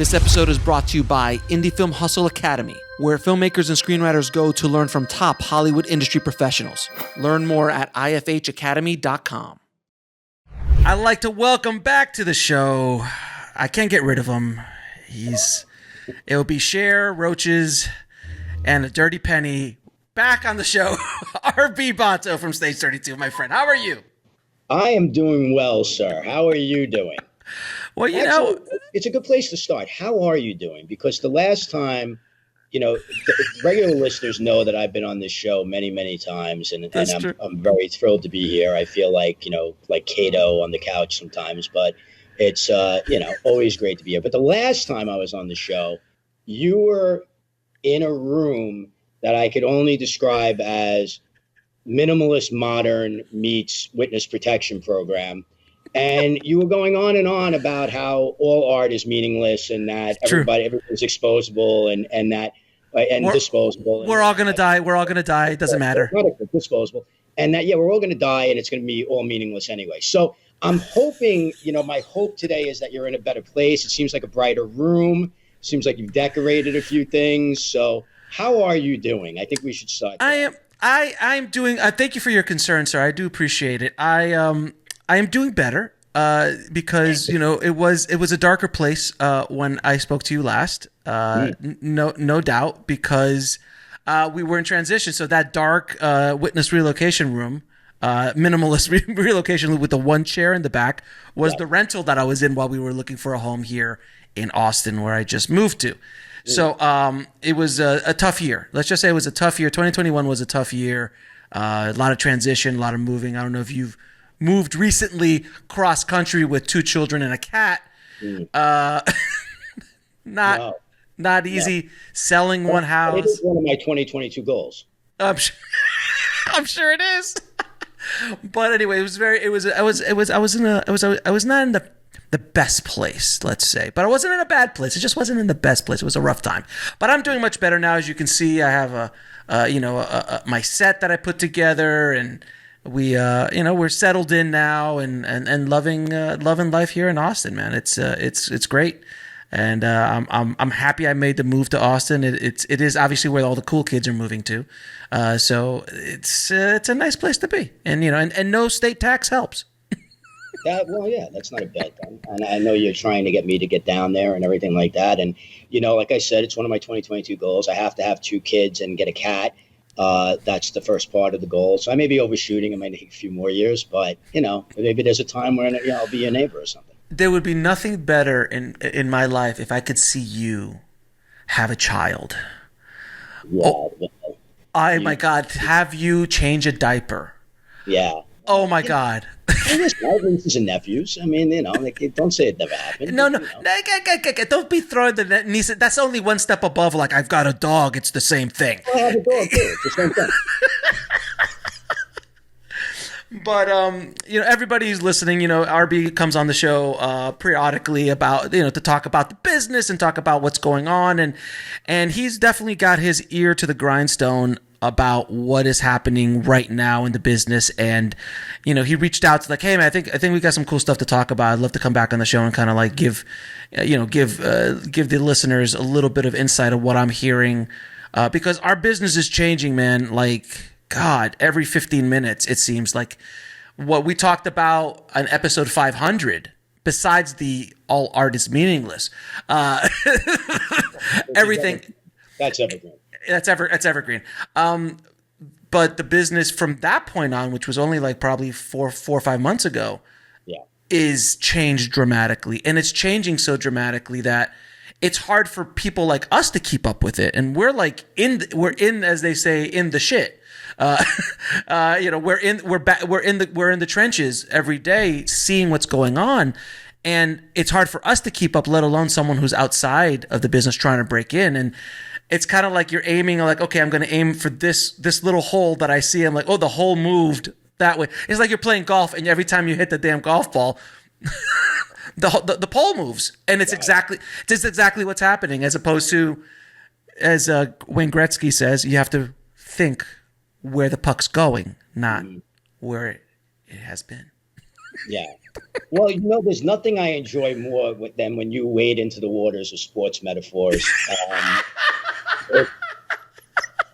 This episode is brought to you by Indie Film Hustle Academy, where filmmakers and screenwriters go to learn from top Hollywood industry professionals. Learn more at ifhacademy.com. I'd like to welcome back to the show. I can't get rid of him. It'll be Cher, Roaches, and a Dirty Penny back on the show. RB Botto from Stage 32, my friend. How are you? I am doing well, sir. How are you doing? Well, it's a good place to start. How are you doing? Because the last time, the regular listeners know that I've been on this show many, many times, and I'm very thrilled to be here. I feel like, like Cato on the couch sometimes, but it's, always great to be here. But the last time I was on the show, you were in a room that I could only describe as minimalist modern meets witness protection program. And you were going on and on about how all art is meaningless and that everything's exposable and disposable. We're all going to die. We're all going to die. It doesn't matter. Disposable. And that, we're all going to die and it's going to be all meaningless anyway. So I'm hoping, my hope today is that you're in a better place. It seems like a brighter room. It seems like you've decorated a few things. So how are you doing? I think we should start there. I'm doing, thank you for your concern, sir. I do appreciate it. I am doing better because it was a darker place when I spoke to you last. No doubt, because we were in transition. So that dark witness relocation room, minimalist relocation with the one chair in the back, was the rental that I was in while we were looking for a home here in Austin, where I just moved to. So it was a tough year. Let's just say it was a tough year. 2021 was a tough year. A lot of transition, a lot of moving. I don't know if you've moved recently cross country with 2 children and a cat. Not easy. Selling one house. It is one of my 2022 goals. I'm sure it is. But anyway, I was not in the best place, let's say, but I wasn't in a bad place. It just wasn't in the best place. It was a rough time, but I'm doing much better now. As you can see, I have my set that I put together, and we're settled in now and loving life here in Austin, man. It's great. And I'm happy I made the move to Austin. It is obviously where all the cool kids are moving to. So it's a nice place to be. And no state tax helps. That's not a bad thing. And I know you're trying to get me to get down there and everything like that. And, like I said, it's one of my 2022 goals. I have to have 2 kids and get a cat. That's the first part of the goal. So I may be overshooting. It might take a few more years, but, maybe there's a time where I'll be your neighbor or something. There would be nothing better in my life if I could see you have a child. My God, have you change a diaper? Yeah. Oh my God. Nieces and nephews. I mean, don't say it never happened. No. Don't be throwing the niece. That's only one step above. Like, I've got a dog. It's the same thing. I have a dog too. It's the same thing. But everybody who's listening, RB comes on the show periodically about to talk about the business and talk about what's going on, and he's definitely got his ear to the grindstone about what is happening right now in the business. And he reached out to like, hey man, I think we got some cool stuff to talk about. I'd love to come back on the show and kind of like give the listeners a little bit of insight of what I'm hearing, because our business is changing, man. Like, God, every 15 minutes, it seems like what we talked about on episode 500, besides the all art is meaningless, everything. That's everything. That's evergreen. But the business from that point on, which was only like probably 4 or 5 months ago, is changed dramatically. And it's changing so dramatically that it's hard for people like us to keep up with it. And we're like we're in, as they say, in the shit. We're in the trenches every day, seeing what's going on. And it's hard for us to keep up, let alone someone who's outside of the business trying to break in. And it's kind of like you're aiming, like, okay, I'm going to aim for this little hole that I see. I'm like, oh, the hole moved that way. It's like you're playing golf, and every time you hit the damn golf ball, the pole moves, and it's exactly what's happening. As opposed to, as Wayne Gretzky says, you have to think where the puck's going, not where it has been. Yeah. Well, there's nothing I enjoy more than when you wade into the waters of sports metaphors. It,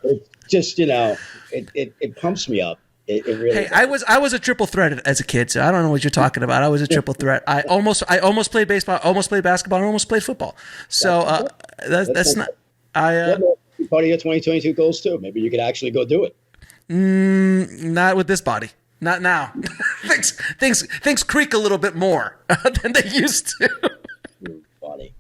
it just, it pumps me up. It really Hey, does. I was a triple threat as a kid, so I don't know what you're talking about. I was a triple threat. I almost played baseball, almost played basketball, and almost played football. So that's not. Part of your 2022 goals too. Maybe you could actually go do it. Not with this body. Not now. things creak a little bit more than they used to. Funny.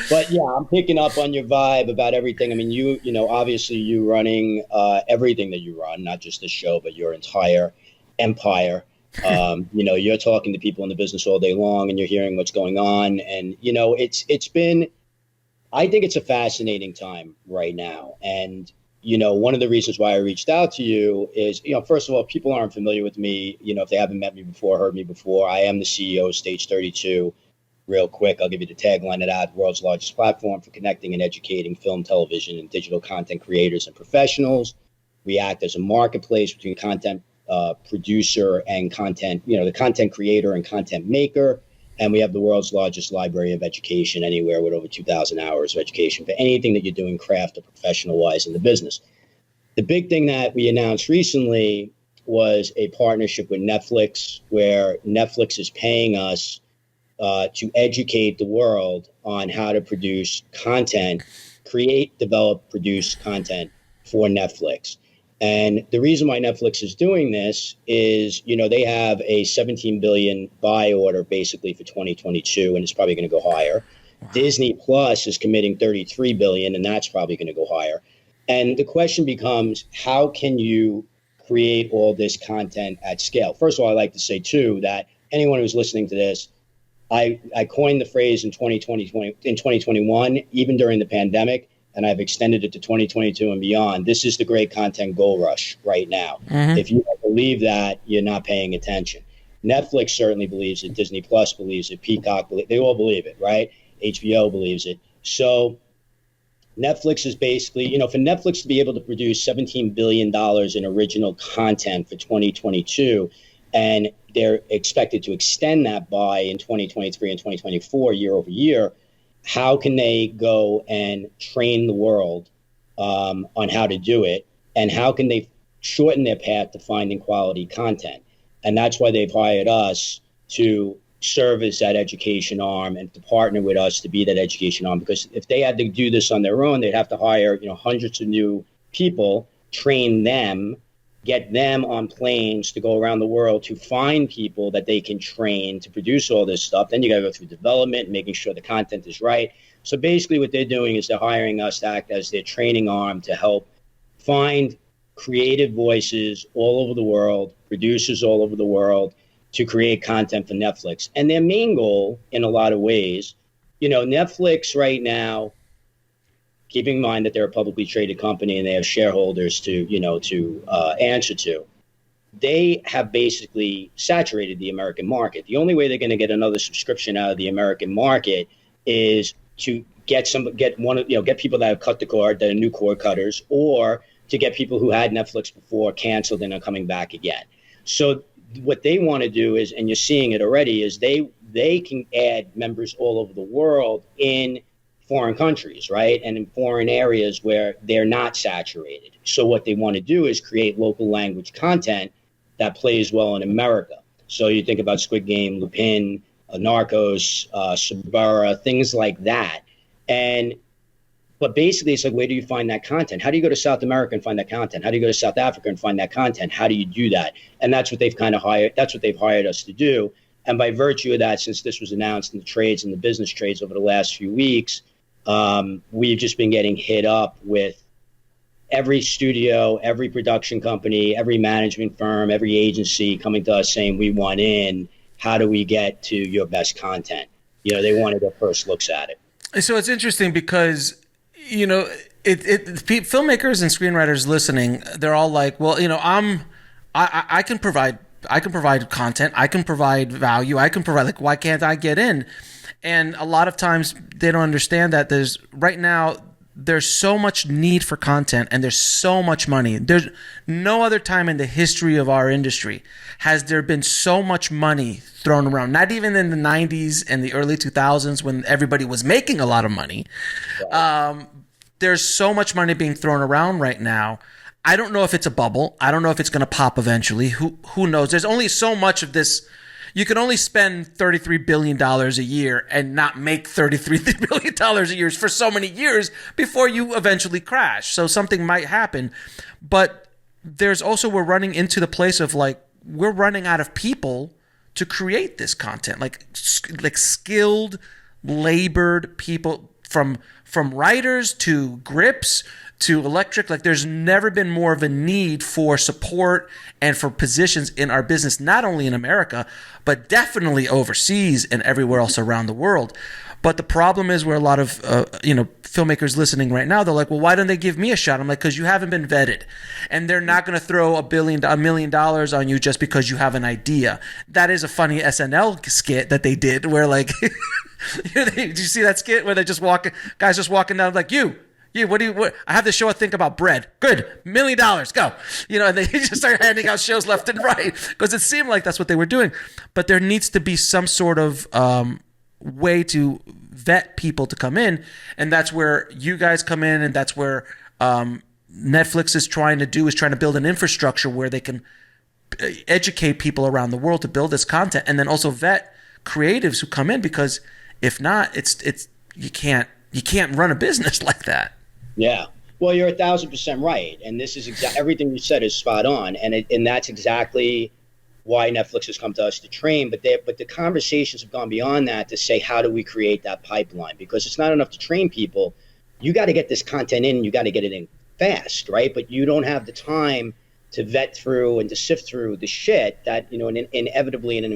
But yeah, I'm picking up on your vibe about everything. I mean, obviously you running everything that you run, not just this show, but your entire empire. You're talking to people in the business all day long and you're hearing what's going on. And, I think it's a fascinating time right now. And, one of the reasons why I reached out to you is, first of all, people aren't familiar with me. If they haven't met me before, heard me before, I am the CEO of Stage 32. Real quick, I'll give you the tagline of that: world's largest platform for connecting and educating film, television, and digital content creators and professionals. We act as a marketplace between content producer and content, the content creator and content maker. And we have the world's largest library of education anywhere, with over 2,000 hours of education for anything that you're doing craft or professional wise in the business. The big thing that we announced recently was a partnership with Netflix, where Netflix is paying us to educate the world on how to produce content, create, develop, produce content for Netflix. And the reason why Netflix is doing this is, they have a 17 billion buy order basically for 2022, and it's probably going to go higher. Wow. Disney Plus is committing 33 billion, and that's probably going to go higher. And the question becomes, how can you create all this content at scale? First of all, I like to say too that anyone who's listening to this, I coined the phrase in 2021, even during the pandemic, and I've extended it to 2022 and beyond. This is the great content gold rush right now. Mm-hmm. If you don't believe that, you're not paying attention. Netflix certainly believes it. Disney Plus believes it. Peacock, they all believe it, right? HBO believes it. So Netflix is basically, for Netflix to be able to produce $17 billion in original content for 2022, and they're expected to extend that by in 2023 and 2024 year over year, how can they go and train the world on how to do it? And how can they shorten their path to finding quality content? And that's why they've hired us to serve as that education arm and to partner with us to be that education arm. Because if they had to do this on their own, they'd have to hire, hundreds of new people, train them, get them on planes to go around the world to find people that they can train to produce all this stuff. Then you got to go through development, making sure the content is right. So basically what they're doing is they're hiring us to act as their training arm to help find creative voices all over the world, producers all over the world, to create content for Netflix. And their main goal, in a lot of ways, Netflix right now, keeping in mind that they're a publicly traded company and they have shareholders to answer to, they have basically saturated the American market. The only way they're going to get another subscription out of the American market is to get people that have cut the cord, that are new cord cutters, or to get people who had Netflix before canceled and are coming back again. So what they want to do is, and you're seeing it already, is they can add members all over the world in foreign countries, right? And in foreign areas where they're not saturated. So what they want to do is create local language content that plays well in America. So you think about Squid Game, Lupin, Narcos, Suburra, things like that. But basically it's like, where do you find that content? How do you go to South America and find that content? How do you go to South Africa and find that content? How do you do that? And that's what they've hired us to do. And by virtue of that, since this was announced in the trades and the business trades over the last few weeks, we've just been getting hit up with every studio, every production company, every management firm, every agency coming to us saying, we want in. How do we get to your best content? They wanted their first looks at it. So it's interesting because, filmmakers and screenwriters listening, they're all like, well, I can provide content, I can provide value, I can provide, like, why can't I get in? And a lot of times they don't understand that there's right now there's so much need for content and there's so much money. There's no other time in the history of our industry has there been so much money thrown around. Not even in the 90s and the early 2000s when everybody was making a lot of money. Right. There's so much money being thrown around right now. I don't know if it's a bubble. I don't know if it's going to pop eventually. Who knows? There's only so much of this. You can only spend $33 billion a year and not make $33 billion a year for so many years before you eventually crash. So something might happen. But there's also, we're running into the place of like, we're running out of people to create this content. Like skilled, labored people from writers to grips to electric. Like there's never been more of a need for support and for positions in our business, not only in America, but definitely overseas and everywhere else around the world. But the problem is where a lot of filmmakers listening right now, they're like, well, why don't they give me a shot? I'm like, because you haven't been vetted, and they're not going to throw $1 million on you just because you have an idea. That is a funny SNL skit that they did where like, did you see that skit where they guys just walking down like, you, what? I have this show I think about bread. Good. $1 million. Go. And they just started handing out shows left and right because it seemed like that's what they were doing. But there needs to be some sort of way to vet people to come in. And that's where you guys come in. And that's where Netflix is trying to build an infrastructure where they can educate people around the world to build this content and then also vet creatives who come in, because if not, it's you can't run a business like that. Yeah. Well, you're 1,000% right. And this is everything you said is spot on. And that's exactly why Netflix has come to us to train. But the conversations have gone beyond that to say, how do we create that pipeline? Because it's not enough to train people. You got to get this content in, you got to get it in fast, right? But you don't have the time to vet through and to sift through the shit that, inevitably and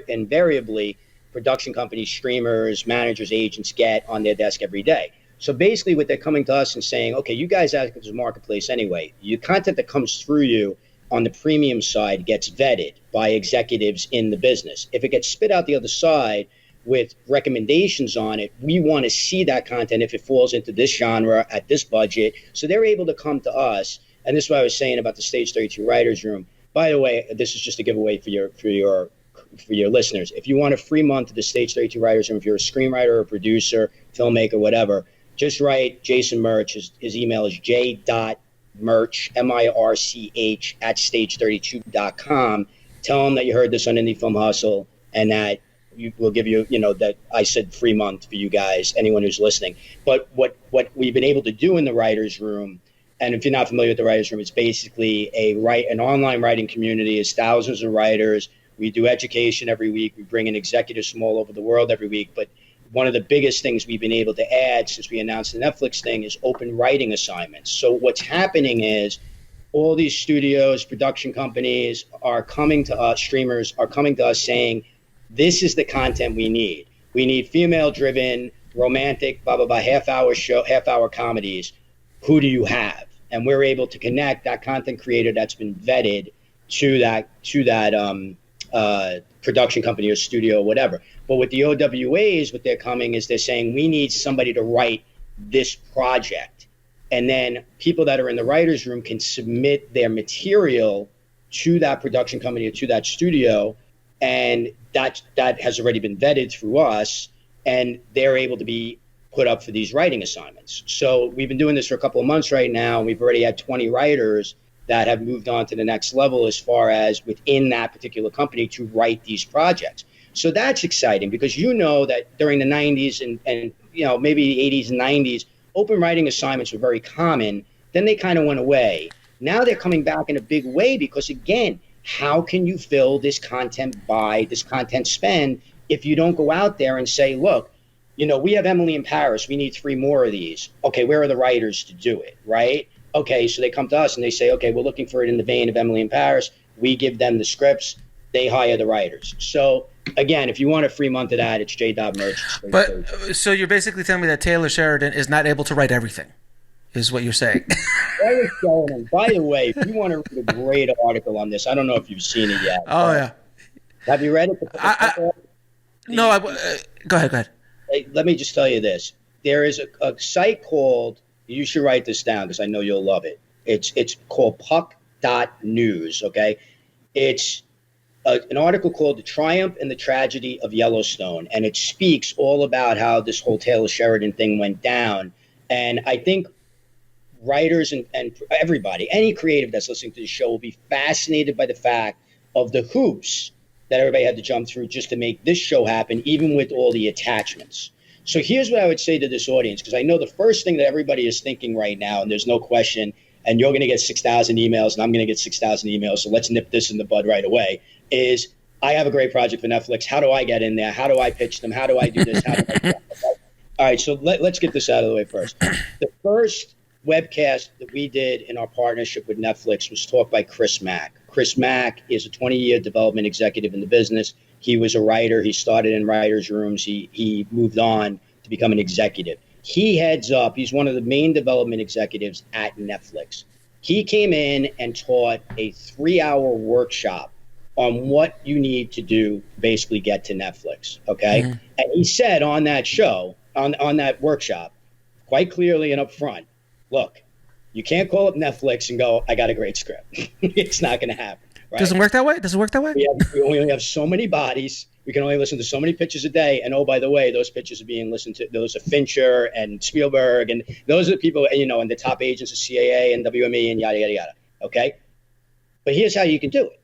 invariably production companies, streamers, managers, agents get on their desk every day. So basically what they're coming to us and saying, okay, you guys act as a marketplace anyway. Your content that comes through you on the premium side gets vetted by executives in the business. If it gets spit out the other side with recommendations on it, we want to see that content if it falls into this genre at this budget. So they're able to come to us. And this is what I was saying about the Stage 32 Writers Room. By the way, this is just a giveaway for your listeners. If you want a free month of the Stage 32 Writers Room, if you're a screenwriter or a producer, filmmaker, whatever, just write Jason Murch. His email is j.merch, MIRCH, at stage32.com. Tell him that you heard this on Indie Film Hustle and that we'll give you, that I said free month for you guys, anyone who's listening. But what we've been able to do in the Writers Room, and if you're not familiar with the Writers Room, it's basically an online writing community. It's thousands of writers. We do education every week. We bring in executives from all over the world every week. But one of the biggest things we've been able to add since we announced the Netflix thing is open writing assignments. So what's happening is all these studios, production companies are coming to us, streamers are coming to us saying, this is the content we need. We need female-driven, romantic, blah, blah, blah, half-hour comedies. Who do you have? And we're able to connect that content creator that's been vetted to that production company or studio or whatever. But with the OWAs, what they're coming is they're saying, we need somebody to write this project. And then people that are in the writer's room can submit their material to that production company or to that studio. And that has already been vetted through us. And they're able to be put up for these writing assignments. So we've been doing this for a couple of months right now. And we've already had 20 writers that have moved on to the next level as far as within that particular company to write these projects. So that's exciting because that during the 90s and maybe the 80s and 90s, open writing assignments were very common. Then they kind of went away. Now they're coming back in a big way because, again, how can you fill this content buy, this content spend, if you don't go out there and say, look, we have Emily in Paris. We need 3 more of these. Okay, where are the writers to do it, right? Okay, so they come to us and they say, okay, we're looking for it in the vein of Emily in Paris. We give them the scripts. They hire the writers. So, again, if you want a free month of that, it's j.merch. But so you're basically telling me that Taylor Sheridan is not able to write everything, is what you're saying. Taylor Sheridan, by the way, if you want to read a great article on this, I don't know if you've seen it yet. Oh, yeah. Have you read it? No, go ahead. Let me just tell you this. There is a site called You should write this down because I know you'll love it. It's called puck.news, okay? It's an article called The Triumph and the Tragedy of Yellowstone, and it speaks all about how this whole Taylor Sheridan thing went down. And I think writers and everybody, any creative that's listening to the show will be fascinated by the fact of the hoops that everybody had to jump through just to make this show happen, even with all the attachments. So here's what I would say to this audience, because I know the first thing that everybody is thinking right now, and there's no question, and you're going to get 6,000 emails, and I'm going to get 6,000 emails, so let's nip this in the bud right away, is I have a great project for Netflix. How do I get in there? How do I pitch them? How do I do this? How do I do that? All right, so let's get this out of the way first. The first webcast that we did in our partnership with Netflix was taught by Chris Mack. Chris Mack is a 20-year development executive in the business. He was a writer. He started in writers' rooms. He moved on to become an executive. He heads up. He's one of the main development executives at Netflix. He came in and taught a 3-hour workshop on what you need to do to basically get to Netflix, okay? Mm-hmm. And he said on that show, on that workshop, quite clearly and up front, look, you can't call up Netflix and go, I got a great script. It's not going to happen. Right? Doesn't work that way? Does it work that way? We only have so many bodies. We can only listen to so many pitches a day. And oh, by the way, those pitches are being listened to. Those are Fincher and Spielberg. And those are the people, and the top agents of CAA and WME and yada, yada, yada. Okay? But here's how you can do it.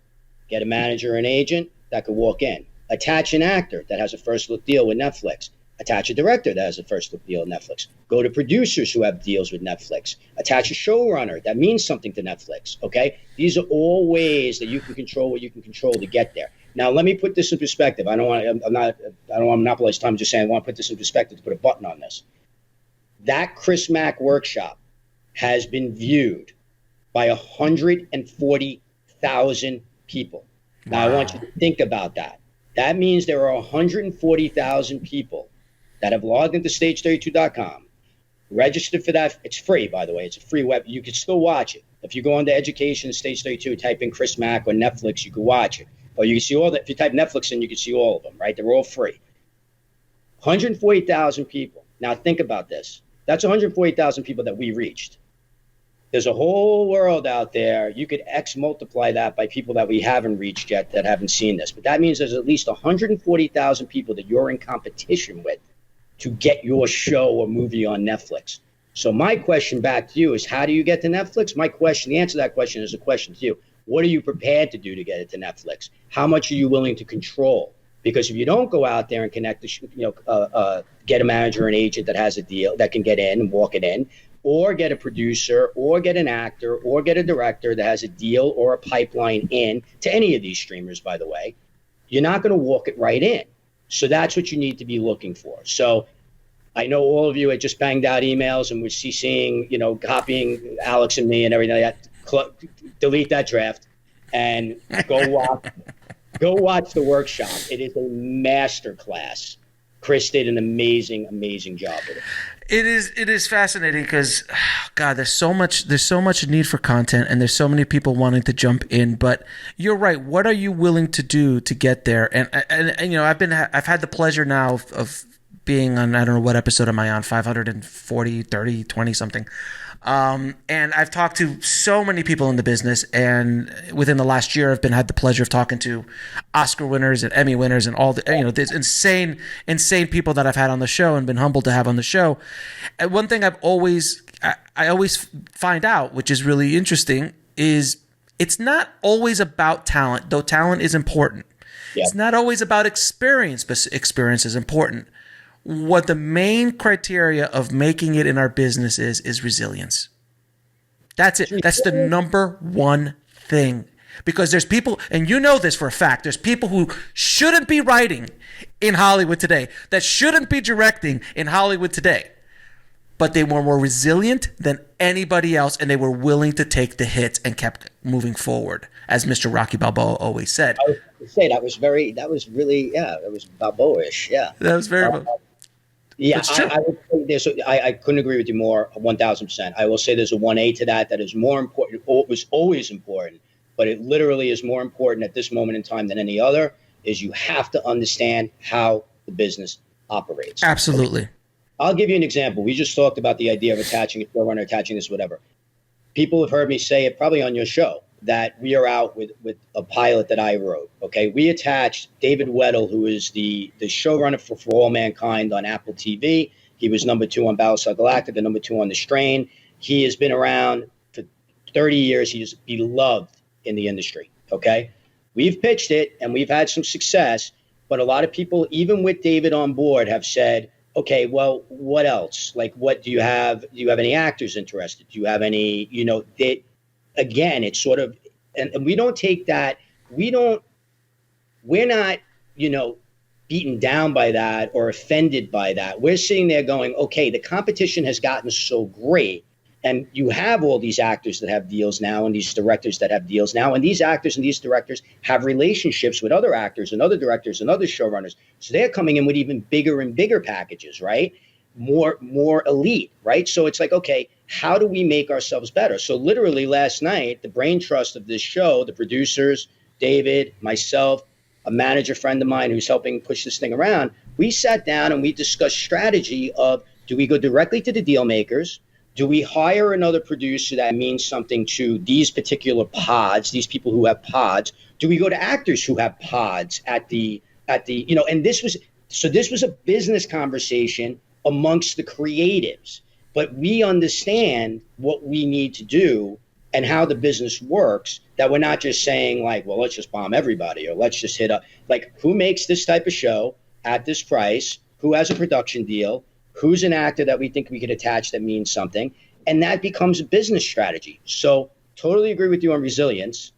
Get a manager or an agent that could walk in. Attach an actor that has a first look deal with Netflix. Attach a director that has a first look deal with Netflix. Go to producers who have deals with Netflix. Attach a showrunner that means something to Netflix. Okay, these are all ways that you can control what you can control to get there. Now, let me put this in perspective. I don't want to monopolize time. Just saying, I want to put this in perspective to put a button on this. That Chris Mack workshop has been viewed by 140,000 people. Now, I want you to think about that. That means there are 140,000 people that have logged into stage32.com, registered for that. It's free, by the way. It's a free web. You can still watch it. If you go on to education, Stage 32, type in Chris Mack or Netflix, you can watch it. Or you can see all that. If you type Netflix in, you can see all of them, right? They're all free. 140,000 people. Now think about this. That's 140,000 people that we reached. There's a whole world out there. You could X multiply that by people that we haven't reached yet that haven't seen this. But that means there's at least 140,000 people that you're in competition with to get your show or movie on Netflix. So my question back to you is, how do you get to Netflix? The answer to that question is a question to you. What are you prepared to do to get it to Netflix? How much are you willing to control? Because if you don't go out there and connect, get a manager or an agent that has a deal that can get in and walk it in, or get a producer, or get an actor, or get a director that has a deal or a pipeline in to any of these streamers, by the way, you're not going to walk it right in. So that's what you need to be looking for. So I know all of you had just banged out emails and were CCing, copying Alex and me and everything like that. Delete that draft and go watch the workshop. It is a master class. Chris did an amazing job with it. It is fascinating because, God, there's so much need for content, and there's so many people wanting to jump in. But you're right. What are you willing to do to get there? And I've had the pleasure now of being on, I don't know what episode am I on, 540, 30, 20 something. And I've talked to so many people in the business, and within the last year, I've had the pleasure of talking to Oscar winners and Emmy winners and all the, there's insane people that I've had on the show and been humbled to have on the show. And one thing I always find out, which is really interesting, is it's not always about talent, though talent is important. Yeah. It's not always about experience, but experience is important. What the main criteria of making it in our business is resilience. That's it. That's the number one thing. Because there's people, and you know this for a fact, there's people who shouldn't be writing in Hollywood today, that shouldn't be directing in Hollywood today, but they were more resilient than anybody else, and they were willing to take the hits and kept moving forward, as Mr. Rocky Balboa always said. I was going to say, that was Balboa-ish, yeah. That was very Yeah, I would say this. I couldn't agree with you more, 1,000%. I will say there's a 1A to that is more important. It was always important, but it literally is more important at this moment in time than any other, is you have to understand how the business operates. Absolutely. I'll give you an example. We just talked about the idea of attaching a showrunner, attaching this, whatever. People have heard me say it probably on your show that we are out with a pilot that I wrote. Okay. We attached David Weddle, who is the showrunner for All Mankind on Apple TV. He was number 2 on Battlestar Galactica, number 2 on The Strain. He has been around for 30 years. He is beloved in the industry. Okay. We've pitched it and we've had some success, but a lot of people, even with David on board, have said, okay, well, what else? Like, what do you have? Do you have any actors interested? Do you have any, again, it's sort of, and we don't take that, we're not, beaten down by that or offended by that. We're sitting there going, okay, the competition has gotten so great. And you have all these actors that have deals now and these directors that have deals now. And these actors and these directors have relationships with other actors and other directors and other showrunners. So they're coming in with even bigger and bigger packages, right? More elite, right? So it's like, okay, how do we make ourselves better? So literally last night, the brain trust of this show, the producers, David, myself, a manager friend of mine who's helping push this thing around, we sat down and we discussed strategy of, do we go directly to the deal makers? Do we hire another producer that means something to these particular pods, these people who have pods? Do we go to actors who have pods at the, and this was a business conversation amongst the creatives, but we understand what we need to do and how the business works, that we're not just saying like, well, let's just bomb everybody or let's just hit up, like, who makes this type of show at this price, who has a production deal, who's an actor that we think we could attach that means something, and that becomes a business strategy. So totally agree with you on resilience,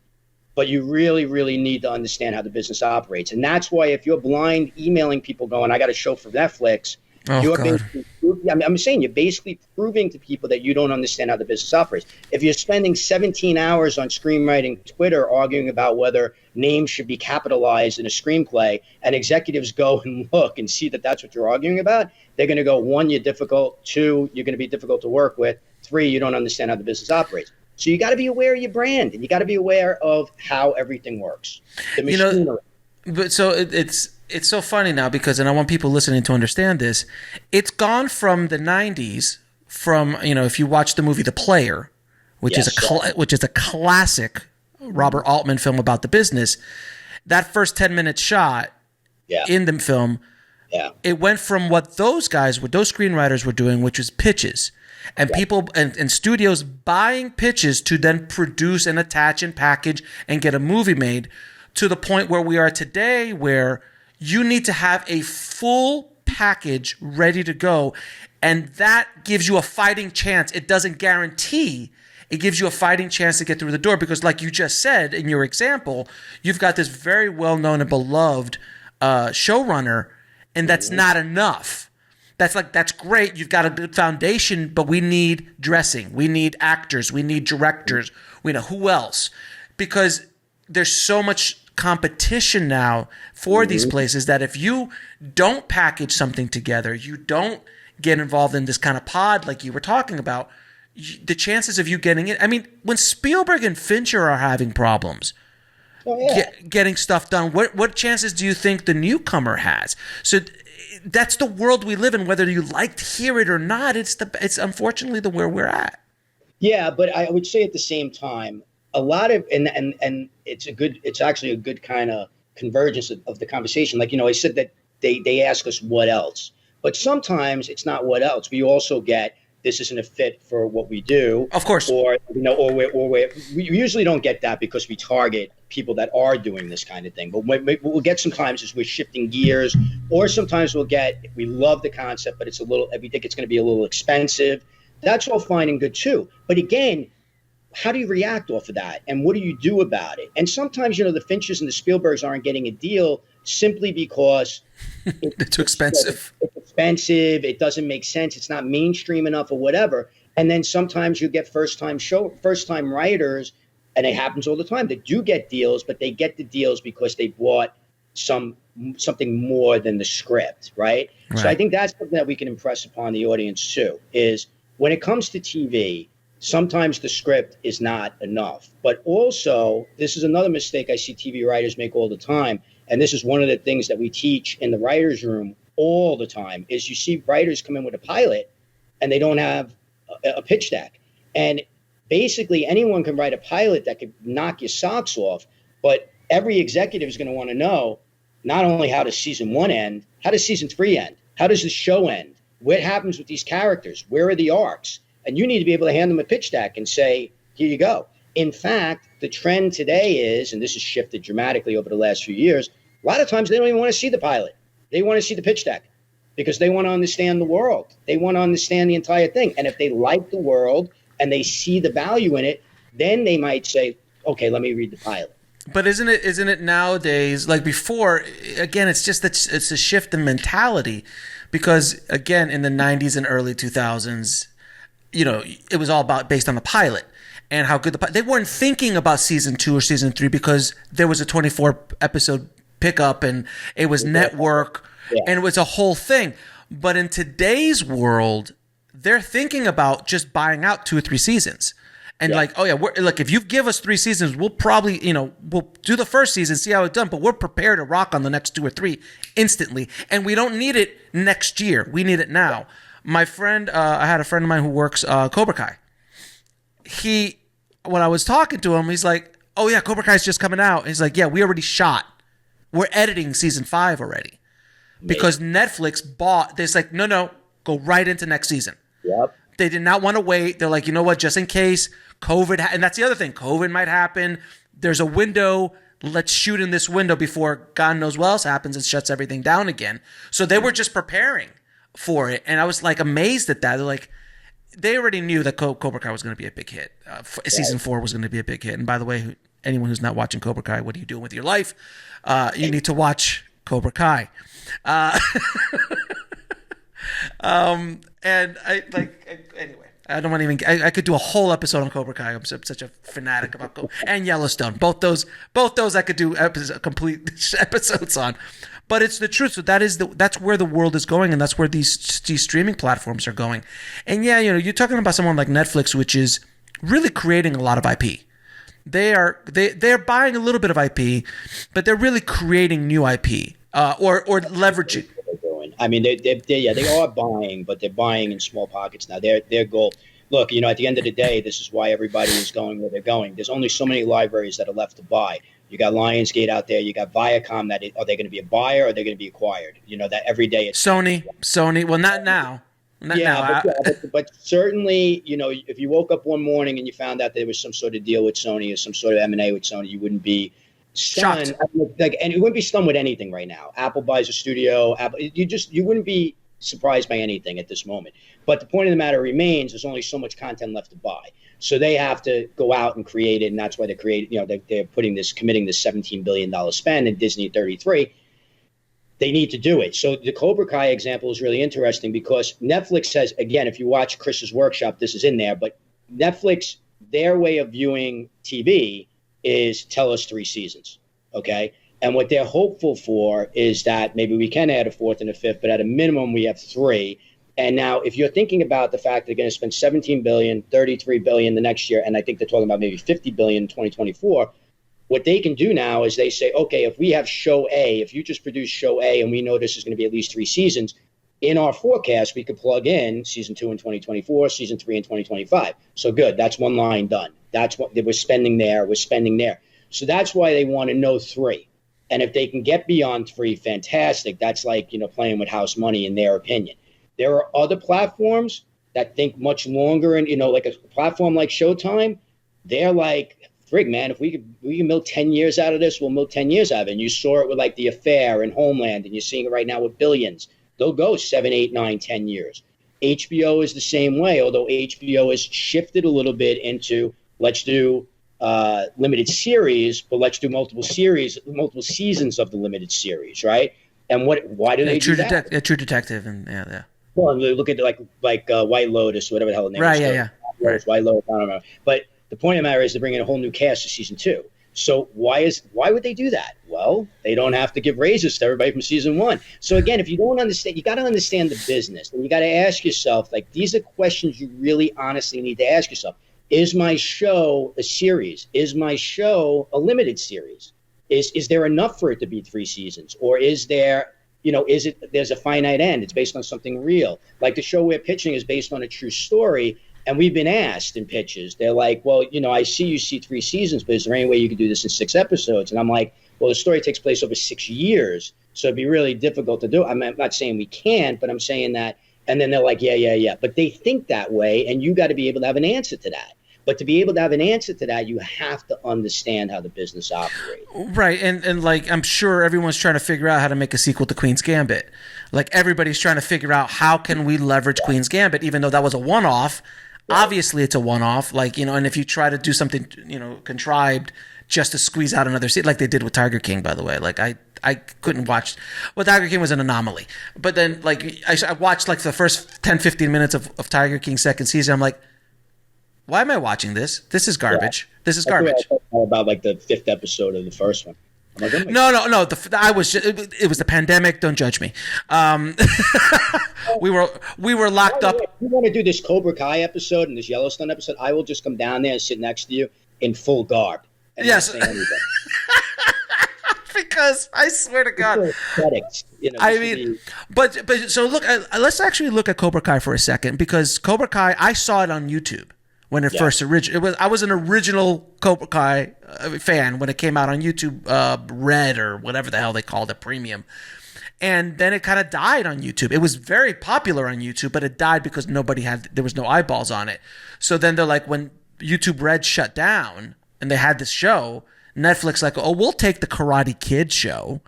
but you really, really need to understand how the business operates. And that's why if you're blind emailing people going, I got a show for Netflix, I'm saying you're basically proving to people that you don't understand how the business operates. If you're spending 17 hours on screenwriting Twitter arguing about whether names should be capitalized in a screenplay, and executives go and look and see that that's what you're arguing about, they're going to go, 1, you're difficult, 2, you're going to be difficult to work with, 3, you don't understand how the business operates. So you got to be aware of your brand and you got to be aware of how everything works. The machinery. But so it's so funny now because, and I want people listening to understand this, it's gone from the 90s, from, if you watch the movie The Player, which is a classic Robert Altman film about the business, that first 10-minute shot in the film, it went from what those screenwriters were doing, which was pitches, and people and studios buying pitches to then produce and attach and package and get a movie made, to the point where we are today, where you need to have a full package ready to go. And that gives you a fighting chance. It doesn't guarantee. It gives you a fighting chance to get through the door because, like you just said in your example, you've got this very well-known and beloved showrunner, and that's not enough. That's great. You've got a good foundation, but we need dressing. We need actors. We need directors. We know who else, because there's so much competition now for these places that if you don't package something together, you don't get involved in this kind of pod like you were talking about, the chances of you getting it. I mean, when Spielberg and Fincher are having problems getting stuff done, what chances do you think the newcomer has? So that's the world we live in, whether you like to hear it or not. It's unfortunately the where we're at. Yeah, but I would say at the same time, a lot of and it's actually a good kind of convergence of the conversation. Like, I said that they ask us what else, but sometimes it's not what else. We also get, this isn't a fit for what we do, of course, or we usually don't get that because we target people that are doing this kind of thing. But what we'll get sometimes is we're shifting gears, or sometimes we love the concept, but we think it's going to be a little expensive. That's all fine and good too. But again, how do you react off of that? And what do you do about it? And sometimes, the Finchers and the Spielbergs aren't getting a deal simply because it's too expensive. It's expensive. It doesn't make sense. It's not mainstream enough or whatever. And then sometimes you get first-time writers, and it happens all the time, that do get deals, but they get the deals because they bought something more than the script, right? So I think that's something that we can impress upon the audience too, is when it comes to TV, sometimes the script is not enough. But also, this is another mistake I see TV writers make all the time. And this is one of the things that we teach in the writer's room all the time is you see writers come in with a pilot and they don't have a pitch deck. And basically anyone can write a pilot that could knock your socks off, but every executive is going to want to know not only how does season 1 end, how does season 3 end? How does the show end? What happens with these characters? Where are the arcs? And you need to be able to hand them a pitch deck and say, here you go. In fact, the trend today is, and this has shifted dramatically over the last few years, a lot of times they don't even want to see the pilot. They want to see the pitch deck because they want to understand the world. They want to understand the entire thing. And if they like the world and they see the value in it, then they might say, okay, let me read the pilot. But isn't it nowadays, like before, again, it's just that it's a shift in mentality because, again, in the 90s and early 2000s, it was all based on the pilot and how good they weren't thinking about season 2 or season 3 because there was a 24 episode pickup and it was network and it was a whole thing. But in today's world, they're thinking about just buying out 2 or 3 seasons. And look, if you give us 3 seasons, we'll probably, we'll do the first season, see how it's done, but we're prepared to rock on the next 2 or 3 instantly. And we don't need it next year. We need it now. My friend, I had a friend of mine who works Cobra Kai. When I was talking to him, he's like, oh yeah, Cobra Kai's just coming out. And he's like, yeah, we already shot. We're editing season 5 already. Because Netflix bought this, like, no, go right into next season. Yep. They did not want to wait. They're like, you know what, just in case COVID, and that's the other thing, COVID might happen. There's a window. Let's shoot in this window before God knows what else happens and shuts everything down again. So they were just preparing for it. And I was like amazed at that. They're like, they already knew that Cobra Kai was going to be a big hit. Season 4 was going to be a big hit. And by the way, anyone who's not watching Cobra Kai, what are you doing with your life? You need to watch Cobra Kai. And anyway, I don't want to even. I could do a whole episode on Cobra Kai. I'm such a fanatic about and Yellowstone. Both those I could do complete episodes on. But it's the truth. So that's where the world is going, and that's where these streaming platforms are going. And yeah, you're talking about someone like Netflix, which is really creating a lot of IP. They're buying a little bit of IP, but they're really creating new IP or leveraging. I mean, they are buying, but they're buying in small pockets now. Their goal. Look, at the end of the day, this is why everybody is going where they're going. There's only so many libraries that are left to buy. You got Lionsgate out there. You got Viacom. Are they going to be a buyer or are they going to be acquired? That every day it's Sony. Well, not now. But certainly, if you woke up one morning and you found out there was some sort of deal with Sony or some sort of M&A with Sony, you wouldn't be stunned. And you wouldn't be stunned with anything right now. Apple buys a studio. You wouldn't be surprised by anything at this moment. But the point of the matter remains, there's only so much content left to buy. So they have to go out and create it, and that's why they're committing this $17 billion spend in Disney 33. They need to do it. So the Cobra Kai example is really interesting because Netflix says, again, if you watch Chris's workshop, this is in there, but Netflix, their way of viewing TV is tell us 3 seasons, okay? And what they're hopeful for is that maybe we can add a 4th and a 5th, but at a minimum we have 3. And now if you're thinking about the fact they're going to spend $17 billion, $33 billion the next year, and I think they're talking about maybe $50 billion in 2024, what they can do now is they say, okay, if we have show A, if you just produce show A and we know this is going to be at least 3 seasons, in our forecast, we could plug in season 2 in 2024, season 3 in 2025. So good. That's one line done. That's what we're spending there. We're spending there. So that's why they want to know 3. And if they can get beyond 3, fantastic. That's like, playing with house money in their opinion. There are other platforms that think much longer. And, like a platform like Showtime, they're like, frig, man, if we can milk 10 years out of this, we'll milk 10 years out of it. And you saw it with like The Affair and Homeland, and you're seeing it right now with Billions. They'll go 7, 8, 9, 10 years. HBO is the same way, although HBO has shifted a little bit into let's do limited series, but let's do multiple seasons of the limited series, right? And why do they do that? True Detective, and yeah. Well, look at like White Lotus, whatever the hell the name is. Right, yeah. Right. White Lotus, I don't know. But the point of the matter is they're bringing a whole new cast to season 2. So why would they do that? Well, they don't have to give raises to everybody from season 1. So again, if you don't understand, you got to understand the business, and you got to ask yourself, like, these are questions you really honestly need to ask yourself. Is my show a series? Is my show a limited series? Is there enough for it to be 3 seasons? Or is there, there's a finite end. It's based on something real. Like the show we're pitching is based on a true story. And we've been asked in pitches, they're like, well, I see you see 3 seasons, but is there any way you could do this in 6 episodes? And I'm like, well, the story takes place over 6 years. So it'd be really difficult to do. I'm not saying we can't, but I'm saying that. And then they're like, yeah. But they think that way. And you got to be able to have an answer to that. But to be able to have an answer to that, you have to understand how the business operates. Right. And like, I'm sure everyone's trying to figure out how to make a sequel to Queen's Gambit. Like everybody's trying to figure out how can we leverage Queen's Gambit, even though that was a one-off. Right. Obviously it's a one-off, like, and if you try to do something, contrived just to squeeze out another seat, like they did with Tiger King, by the way, like I couldn't watch. Well, Tiger King was an anomaly, but then like I watched like the first 10, 15 minutes of Tiger King's second season. I'm like, why am I watching this? This is garbage. Yeah. This is garbage. About like the 5th episode of the first one. Like, oh no. It was the pandemic. Don't judge me. We were locked up. If you want to do this Cobra Kai episode and this Yellowstone episode, I will just come down there and sit next to you in full garb. Yes. Because I swear to God, but so look, let's actually look at Cobra Kai for a second, because Cobra Kai, I saw it on YouTube when it first I was an original Cobra Kai fan when it came out on YouTube, Red or whatever the hell they called it, Premium. And then it kind of died on YouTube. It was very popular on YouTube, but it died because there was no eyeballs on it. So then they're like, when YouTube Red shut down and they had this show, Netflix like, oh, we'll take the Karate Kid show.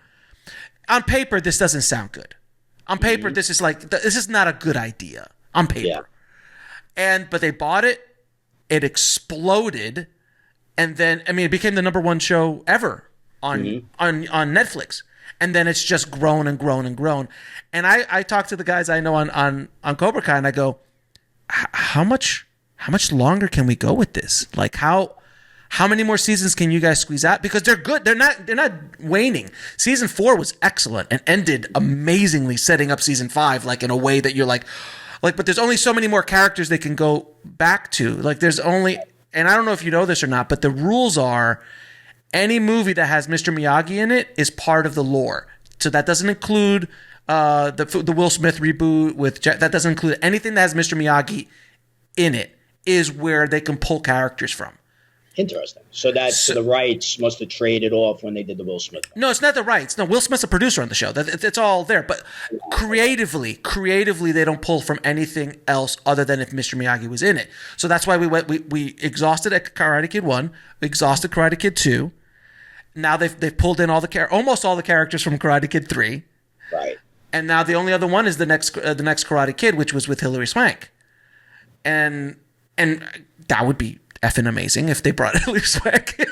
On paper, this doesn't sound good. On paper, this is not a good idea. On paper. Yeah. But they bought it. It exploded. And then, it became the #1 show ever on Netflix. And then it's just grown and grown and grown. And I talk to the guys I know on Cobra Kai, and I go, how much longer can we go with this? Like how many more seasons can you guys squeeze out? Because they're good. They're not waning. Season 4 was excellent and ended amazingly, setting up season 5 like in a way that you're like, but there's only so many more characters they can go back to. Like there's only, and I don't know if you know this or not, but the rules are, any movie that has Mr. Miyagi in it is part of the lore. So that doesn't include the Will Smith reboot with that doesn't include anything that has Mr. Miyagi in it, is where they can pull characters from. Interesting. So the rights must have traded off when they did the Will Smith one. No, it's not the rights. No, Will Smith's a producer on the show. It's all there. But creatively, they don't pull from anything else other than if Mr. Miyagi was in it. So that's why we exhausted Karate Kid 1, we exhausted Karate Kid 2. Now they've pulled in almost all the characters from Karate Kid 3. Right. And now the only other one is the next Karate Kid, which was with Hilary Swank. And that would be effing amazing if they brought Hilary Swank in.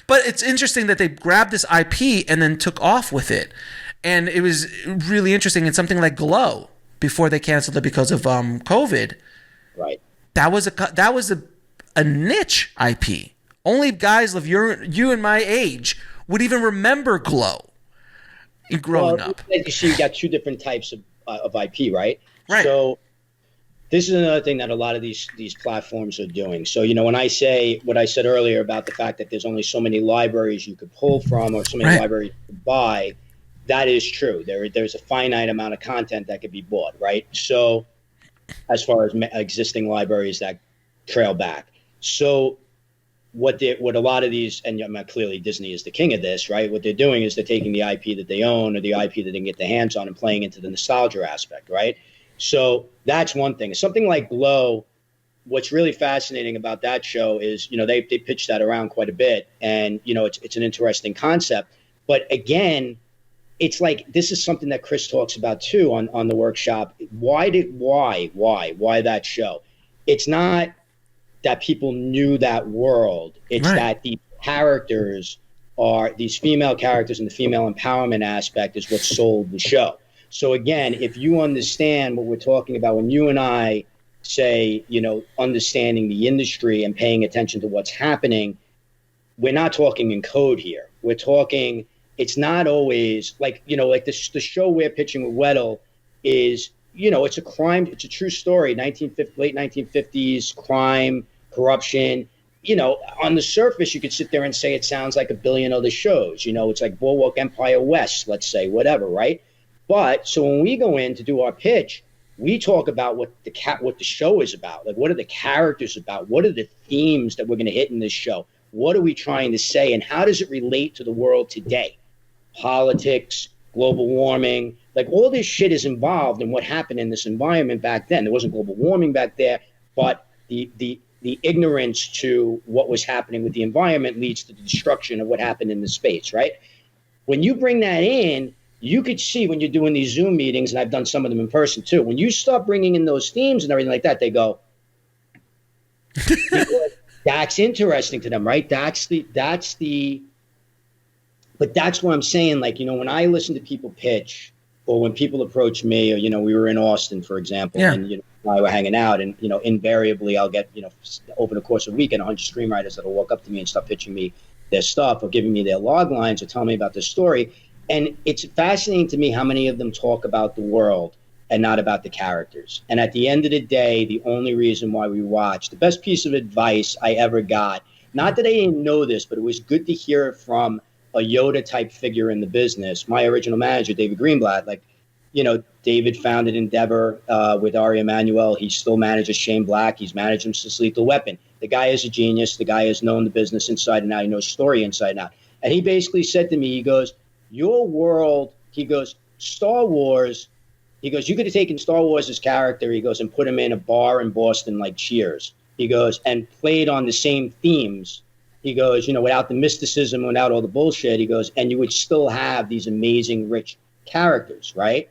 But it's interesting that they grabbed this IP and then took off with it. And it was really interesting. And something like Glow, before they canceled it because of COVID. Right. That was a niche IP. Only guys of you and my age would even remember Glow growing up. You see, you got 2 different types of IP, right? Right. So this is another thing that a lot of these platforms are doing. So, when I say what I said earlier about the fact that there's only so many libraries you could pull from or so many libraries you could buy, that is true. There's a finite amount of content that could be bought, right? So as far as existing libraries that trail back. So what a lot of these, and clearly Disney is the king of this, right? What they're doing is they're taking the IP that they own or the IP that they can get their hands on and playing into the nostalgia aspect, right? So that's one thing. Something like Glow, what's really fascinating about that show is, they pitched that around quite a bit, and, it's an interesting concept. But again, it's like, this is something that Chris talks about too on the workshop. Why that show? It's not that people knew that world. It's that the characters are these female characters, and the female empowerment aspect is what sold the show. So again, if you understand what we're talking about when you and I say, understanding the industry and paying attention to what's happening, we're not talking in code here. We're talking, it's not always like, like the show we're pitching with Weddle is, it's a crime. It's a true story. Late 1950s crime, corruption. On the surface, you could sit there and say it sounds like a billion other shows. It's like Boardwalk Empire West, let's say, whatever, right? But so when we go in to do our pitch, we talk about what the show is about. Like, what are the characters about? What are the themes that we're going to hit in this show? What are we trying to say? And how does it relate to the world today? Politics, global warming, like all this shit is involved in what happened in this environment back then. There wasn't global warming back there, but the ignorance to what was happening with the environment leads to the destruction of what happened in the space, right? When you bring that in, you could see when you're doing these Zoom meetings, and I've done some of them in person too, when you start bringing in those themes and everything like that, they go, that's interesting to them, right? But that's what I'm saying. Like, when I listen to people pitch, or when people approach me, or, we were in Austin, for example, and, I were hanging out, and, invariably I'll get, over the course of a weekend, 100 screenwriters that'll walk up to me and start pitching me their stuff or giving me their log lines or telling me about their story. And it's fascinating to me how many of them talk about the world and not about the characters. And at the end of the day, the only reason why we watch, the best piece of advice I ever got, not that I didn't know this, but it was good to hear it from a Yoda type figure in the business. My original manager, David Greenblatt, David founded Endeavor with Ari Emanuel. He still manages Shane Black. He's managed him since Lethal Weapon. The guy is a genius. The guy has known the business inside and out. He knows story inside and out. And he basically said to me, he goes, your world, he goes, Star Wars, he goes, you could have taken Star Wars' character, he goes, and put him in a bar in Boston like Cheers. He goes, and played on the same themes. He goes, without the mysticism, without all the bullshit, he goes, and you would still have these amazing, rich characters, right?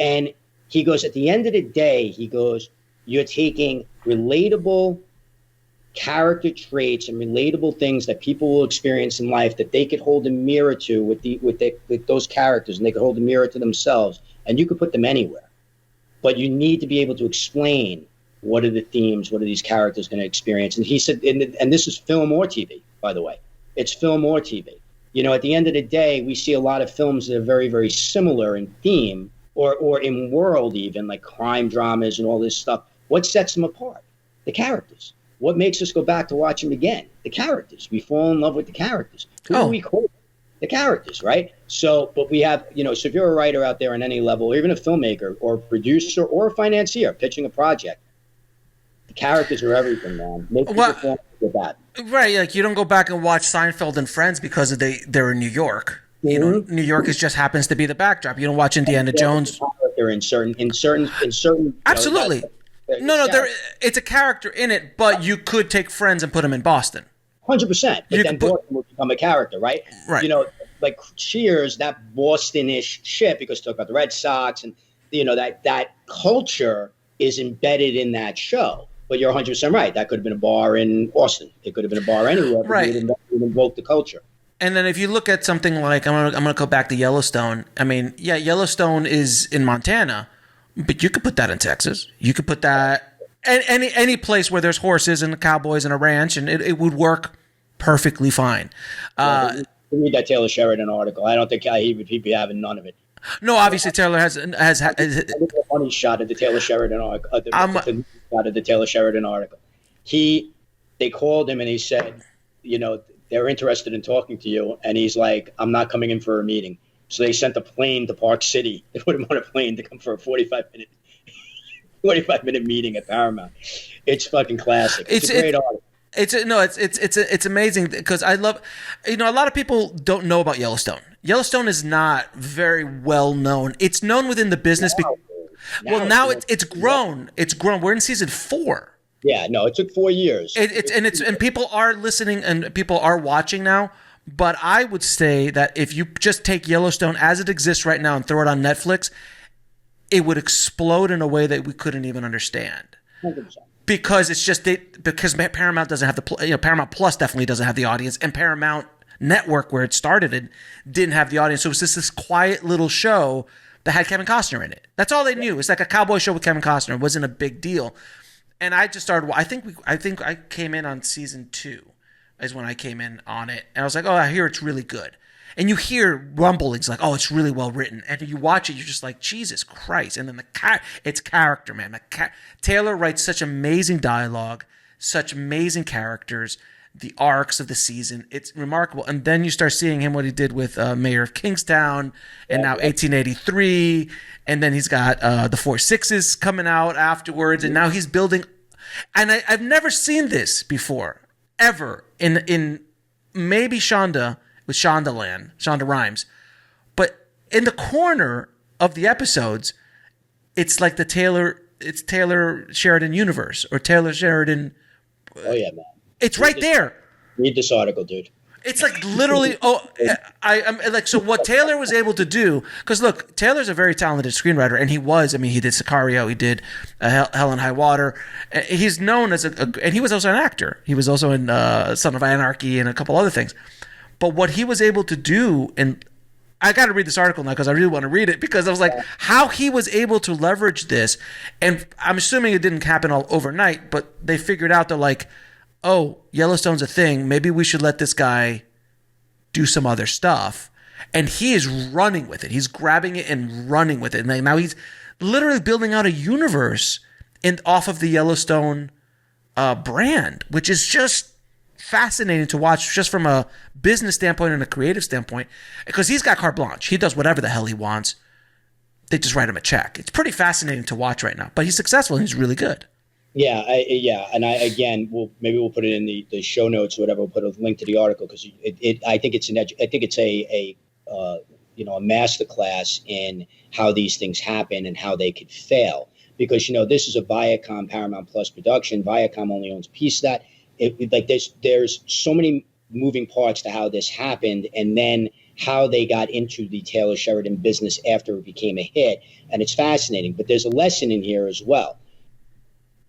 And he goes, at the end of the day, he goes, you're taking relatable character traits and relatable things that people will experience in life that they could hold a mirror to with those characters, and they could hold a mirror to themselves, and you could put them anywhere. But you need to be able to explain what are the themes, what are these characters going to experience. And he said, and this is film or TV, by the way. It's film or TV. At the end of the day, we see a lot of films that are very, very similar in theme or in world, even like crime dramas and all this stuff. What sets them apart? The characters. What makes us go back to watch them again? The characters. We fall in love with the characters. Who do we quote? The characters, right? So, but we have, so if you're a writer out there on any level, or even a filmmaker or a producer or a financier pitching a project, the characters are everything, man. Make people fall with that. Right, like you don't go back and watch Seinfeld and Friends because they're in New York. Mm-hmm. New York just happens to be the backdrop. You don't watch Indiana Jones. They're in certain. Absolutely. It's a character in it, but you could take Friends and put them in Boston. 100%. But then Boston will become a character, right? Right. Like Cheers, that Boston-ish shit, because talk about the Red Sox and that culture is embedded in that show. But you're 100% right. That could have been a bar in Austin. It could have been a bar anywhere. But right. It would invoke the culture. And then if you look at something like I'm gonna go back to Yellowstone. I mean, yeah, Yellowstone is in Montana, but you could put that in Texas. You could put that any place where there's horses and cowboys and a ranch, and it would work perfectly fine. Read that Taylor Sheridan article. I don't think he'd be having none of it. No, obviously Taylor has I think a funny shot at the Taylor Sheridan article. Shot at the Taylor Sheridan article. They called him and he said, they're interested in talking to you, and he's like, I'm not coming in for a meeting. So they sent a plane to Park City. They put him on a plane to come for a 45-minute meeting at Paramount. It's fucking classic. It's a great article. It's amazing because I love, a lot of people don't know about Yellowstone. Yellowstone is not very well known. It's known within the business. Now it's grown. It's grown. We're in season 4. Yeah, no, it took 4 years. And people are listening and people are watching now. But I would say that if you just take Yellowstone as it exists right now and throw it on Netflix, it would explode in a way that we couldn't even understand. 100%. Because it's just because Paramount doesn't have Paramount Plus definitely doesn't have the audience, and Paramount Network, where it started, it didn't have the audience. So it was just this quiet little show that had Kevin Costner in it. That's all they knew. It's like a cowboy show with Kevin Costner. It wasn't a big deal. And I just started. I think I came in on season 2, is when I came in on it, and I was like, oh, I hear it's really good. And you hear rumblings like, oh, it's really well written. And you watch it, you're just like, Jesus Christ. And then it's character, man. Taylor writes such amazing dialogue, such amazing characters the arcs of the season. It's remarkable. And then you start seeing him, what he did with Mayor of Kingstown, and now 1883. And then he's got the Four Sixes coming out afterwards. And now he's building. And I've never seen this before, ever, in maybe Shonda, with Shonda Rhimes. But in the corner of the episodes, it's like the Taylor Sheridan universe, or Taylor Sheridan. Oh yeah, man. It's right there. Read this article, dude. It's like literally. I'm like, so what Taylor was able to do, because look, Taylor's a very talented screenwriter, and he did Sicario, he did Hell and High Water. He's known as and he was also an actor. He was also in Son of Anarchy and a couple other things. But what he was able to do, and I got to read this article now because I really want to read it, because I was like, how he was able to leverage this. And I'm assuming it didn't happen all overnight, but they figured out, they're like, oh, Yellowstone's a thing. Maybe we should let this guy do some other stuff. And he is running with it. He's grabbing it and running with it. And now he's literally building out a universe off of the Yellowstone brand, which is just fascinating to watch, just from a business standpoint and a creative standpoint, because he's got carte blanche. He does whatever the hell he wants. They just write him a check. It's pretty fascinating to watch right now. But he's successful and he's really good. Yeah, and again, we'll put it in the show notes or whatever. We'll put a link to the article, because I think it's a masterclass in how these things happen and how they could fail. Because this is a Viacom Paramount Plus production. Viacom only owns a piece of that. There's so many moving parts to how this happened, and then how they got into the Taylor Sheridan business after it became a hit. And it's fascinating. But there's a lesson in here as well.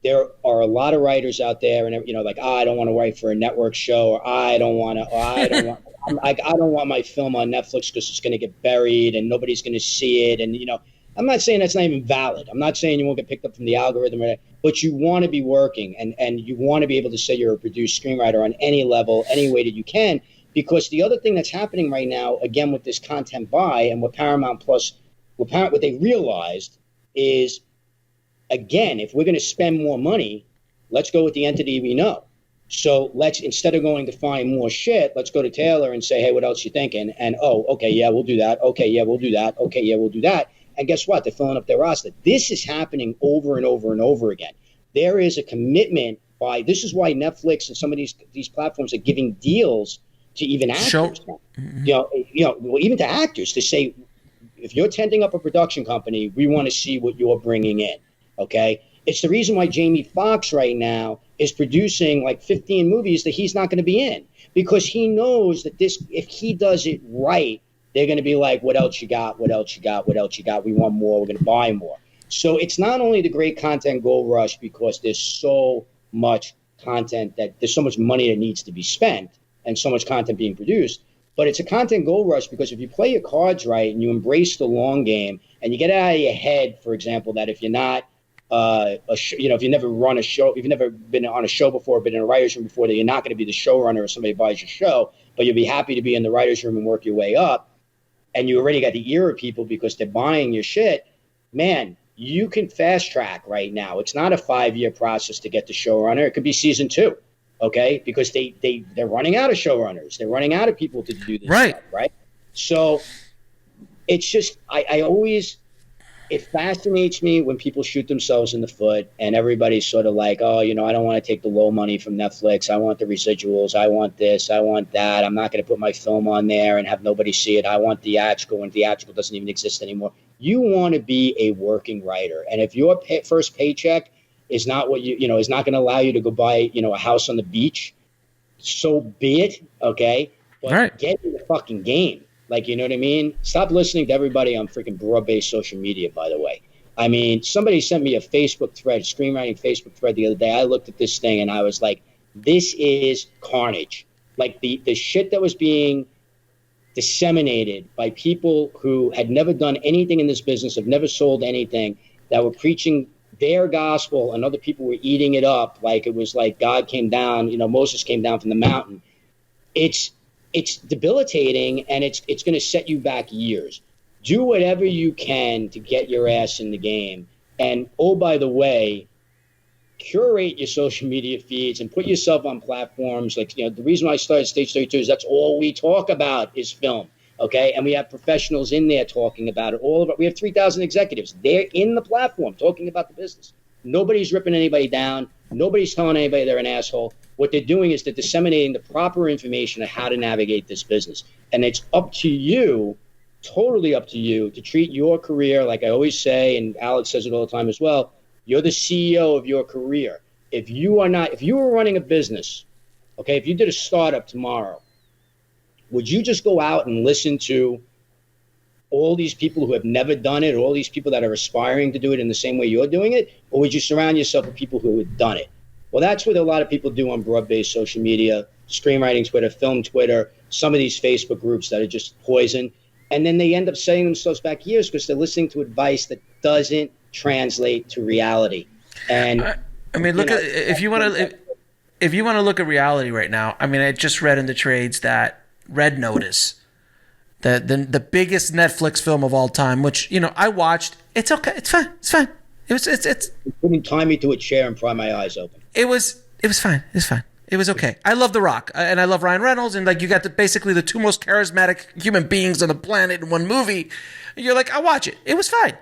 There are a lot of writers out there, and I don't want to write for a network show, or I don't want my film on Netflix because it's going to get buried and nobody's going to see it. And I'm not saying that's not even valid. I'm not saying you won't get picked up from the algorithm, but you want to be working, and you want to be able to say you're a produced screenwriter on any level, any way that you can. Because the other thing that's happening right now, again with this content buy, and what Paramount Plus, what they realized is, again, if we're going to spend more money, let's go with the entity we know. So instead of going to find more shit, let's go to Taylor and say, hey, what else you thinking? And, oh, okay, yeah, we'll do that. Okay, yeah, we'll do that. Okay, yeah, we'll do that. And guess what? They're filling up their roster. This is happening over and over and over again. There is a commitment this is why Netflix and some of these platforms are giving deals to even actors. Mm-hmm. Even to actors, to say, if you're tending up a production company, we want to see what you're bringing in. Okay, it's the reason why Jamie Foxx right now is producing like 15 movies that he's not going to be in, because he knows that if he does it right, they're going to be like, what else you got? What else you got? What else you got? We want more. We're going to buy more. So it's not only the great content gold rush, because there's so much content, that there's so much money that needs to be spent and so much content being produced, but it's a content gold rush because if you play your cards right and you embrace the long game and you get out of your head, for example, that if you're not if you never run a show, if you've never been on a show before, been in a writer's room before, that you're not going to be the showrunner if somebody buys your show, but you'll be happy to be in the writer's room and work your way up, and you already got the ear of people because they're buying your shit, man, you can fast track right now. It's not a 5-year process to get the showrunner. It could be season 2, okay? Because they're running out of showrunners. They're running out of people to do this stuff, right? So it's just, it fascinates me when people shoot themselves in the foot and everybody's sort of like, oh, I don't want to take the low money from Netflix. I want the residuals. I want this. I want that. I'm not going to put my film on there and have nobody see it. I want theatrical, and theatrical doesn't even exist anymore. You want to be a working writer. And if your first paycheck is not what is not going to allow you to go buy, a house on the beach, so be it. Okay. But get in the fucking game. Like, you know what I mean? Stop listening to everybody on freaking broad-based social media, by the way. I mean, somebody sent me a Facebook thread, Screenwriting Facebook thread the other day. I looked at this thing and I was like, this is carnage. Like the shit that was being disseminated by people who had never done anything in this business, have never sold anything, that were preaching their gospel, and other people were eating it up like it was like God came down, Moses came down from the mountain. It's debilitating, and it's going to set you back years. Do whatever you can to get your ass in the game. And, oh, by the way, curate your social media feeds and put yourself on platforms. Like, the reason why I started Stage 32 is that's all we talk about is film. Okay. And we have professionals in there talking about it. We have 3,000 executives. They're in the platform talking about the business. Nobody's ripping anybody down. Nobody's telling anybody they're an asshole. What they're doing is they're disseminating the proper information of how to navigate this business. And it's up to you, totally up to you, to treat your career, like I always say, and Alex says it all the time as well, you're the CEO of your career. If you were running a business, okay, if you did a startup tomorrow, would you just go out and listen to all these people who have never done it, or all these people that are aspiring to do it in the same way you're doing it? Or would you surround yourself with people who have done it? Well, that's what a lot of people do on broad-based social media, screenwriting Twitter, film Twitter, some of these Facebook groups that are just poison. And then they end up setting themselves back years because they're listening to advice that doesn't translate to reality. And I mean, look at if you want to look at reality right now. I mean, I just read in the trades that Red Notice, the biggest Netflix film of all time, which I watched. It's okay. It's fine. It's fine. It's couldn't tie me to a chair and pry my eyes open. It was fine. It's fine. It was okay. I love The Rock and I love Ryan Reynolds, and like you got basically the two most charismatic human beings on the planet in one movie. You're like, I watch it. It was fine.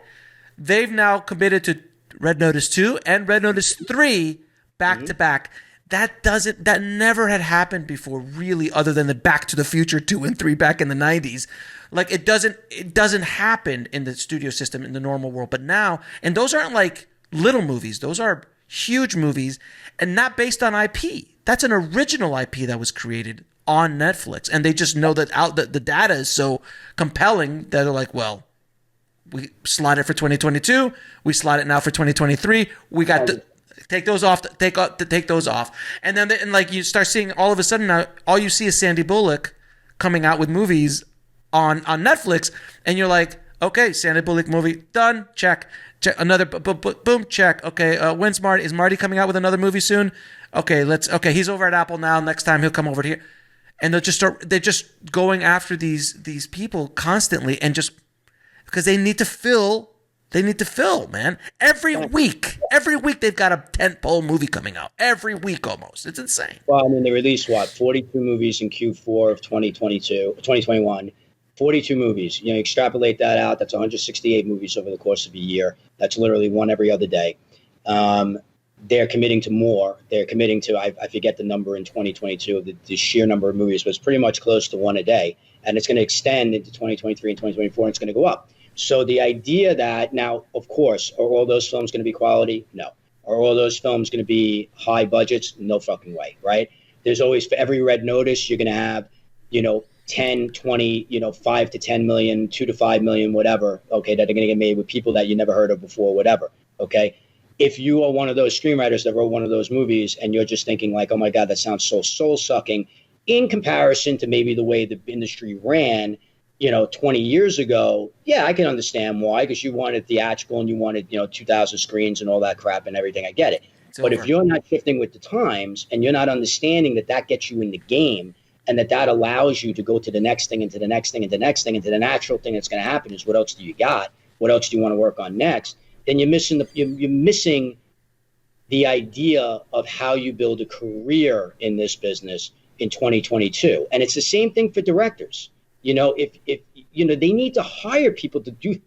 They've now committed to Red Notice 2 and Red Notice 3 back to back. That never had happened before, really, other than the Back to the Future 2 and 3 back in the 90s. Like it doesn't happen in the studio system in the normal world. But now, and those aren't like little movies. Those are huge movies and not based on IP. That's an original IP that was created on Netflix. And they just know that the data is so compelling that they're like, well, we slot it for 2022. We slot it now for 2023. We got to take those off. Take those off. And then like you start seeing all of a sudden now, all you see is Sandy Bullock coming out with movies on Netflix, and you're like, okay, Sandy Bullock movie done. Check. Another boom. Check. Okay, when's Marty? Is Marty coming out with another movie soon? Okay, he's over at Apple now. Next time he'll come over here, and they're just going after these people constantly, and just because they need to fill, man. Every week they've got a tentpole movie coming out. Every week almost. It's insane. Well, I mean, they released 42 movies in Q4 of 2021. 42 movies. Extrapolate that out. That's 168 movies over the course of a year. That's literally one every other day. They're committing to more. They're committing to, I forget the number in 2022, the sheer number of movies, but it's pretty much close to one a day. And it's going to extend into 2023 and 2024, and it's going to go up. So the idea that now, of course, are all those films going to be quality? No. Are all those films going to be high budgets? No fucking way, right? There's always, for every Red Notice, you're going to have, 10, 20, 5 to 10 million, 2 to 5 million, whatever, okay, that are going to get made with people that you never heard of before, whatever, okay? If you are one of those screenwriters that wrote one of those movies and you're just thinking like, oh my God, that sounds so soul-sucking in comparison to maybe the way the industry ran, 20 years ago, yeah, I can understand why, because you wanted theatrical and you wanted, 2,000 screens and all that crap and everything. I get it. But if you're not shifting with the times and you're not understanding that gets you in the game, and that allows you to go to the next thing and to the next thing and to the next thing and to the natural thing that's going to happen is what else do you got? What else do you want to work on next? Then you're missing the idea of how you build a career in this business in 2022. And it's the same thing for directors. If they need to hire people to do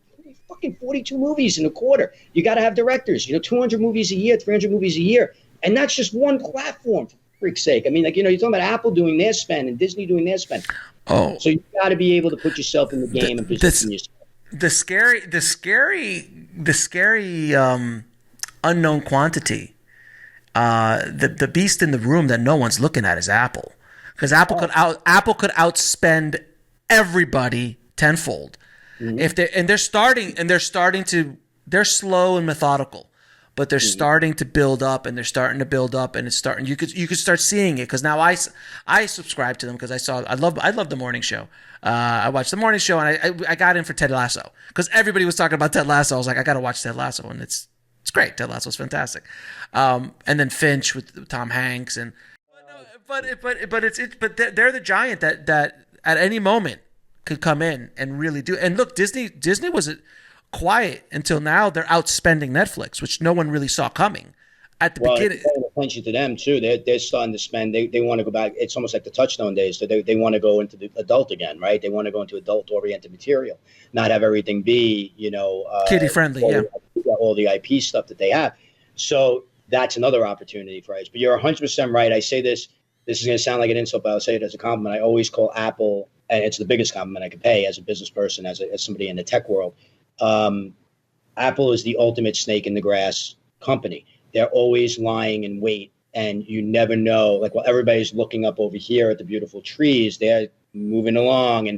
fucking 42 movies in a quarter. You got to have directors, 200 movies a year, 300 movies a year. And that's just one platform. Freak's sake. I mean, you're talking about Apple doing their spend and Disney doing their spend. Oh, so you got to be able to put yourself in the game and position yourself. The scary unknown quantity. The beast in the room that no one's looking at is Apple, because Apple could outspend everybody tenfold. Mm-hmm. They're slow and methodical. But they're starting to build up, and it's starting. You could start seeing it, because now I subscribe to them because I love the morning show. I watched the morning show, and I got in for Ted Lasso because everybody was talking about Ted Lasso. I was like, I got to watch Ted Lasso, and it's great. Ted Lasso's fantastic. And then Finch with Tom Hanks, and but they're the giant that at any moment could come in and really do. And look, Disney was quiet until now. They're outspending Netflix, which no one really saw coming. at the Well, beginning. paying attention to them too. They're starting to spend. They want to go back. It's almost like the Touchstone days. So they want to go into the adult again, right? They want to go into adult oriented material, not have everything be Kiddie friendly, yeah. all the IP stuff that they have. So that's another opportunity for us. But you're 100% right. I say this. This is going to sound like an insult, but I'll say it as a compliment. I always call Apple, and it's the biggest compliment I could pay as a business person, as somebody in the tech world. Apple is the ultimate snake in the grass company. They're always lying in wait, and you never know. Like, while everybody's looking up over here at the beautiful trees, they're moving along,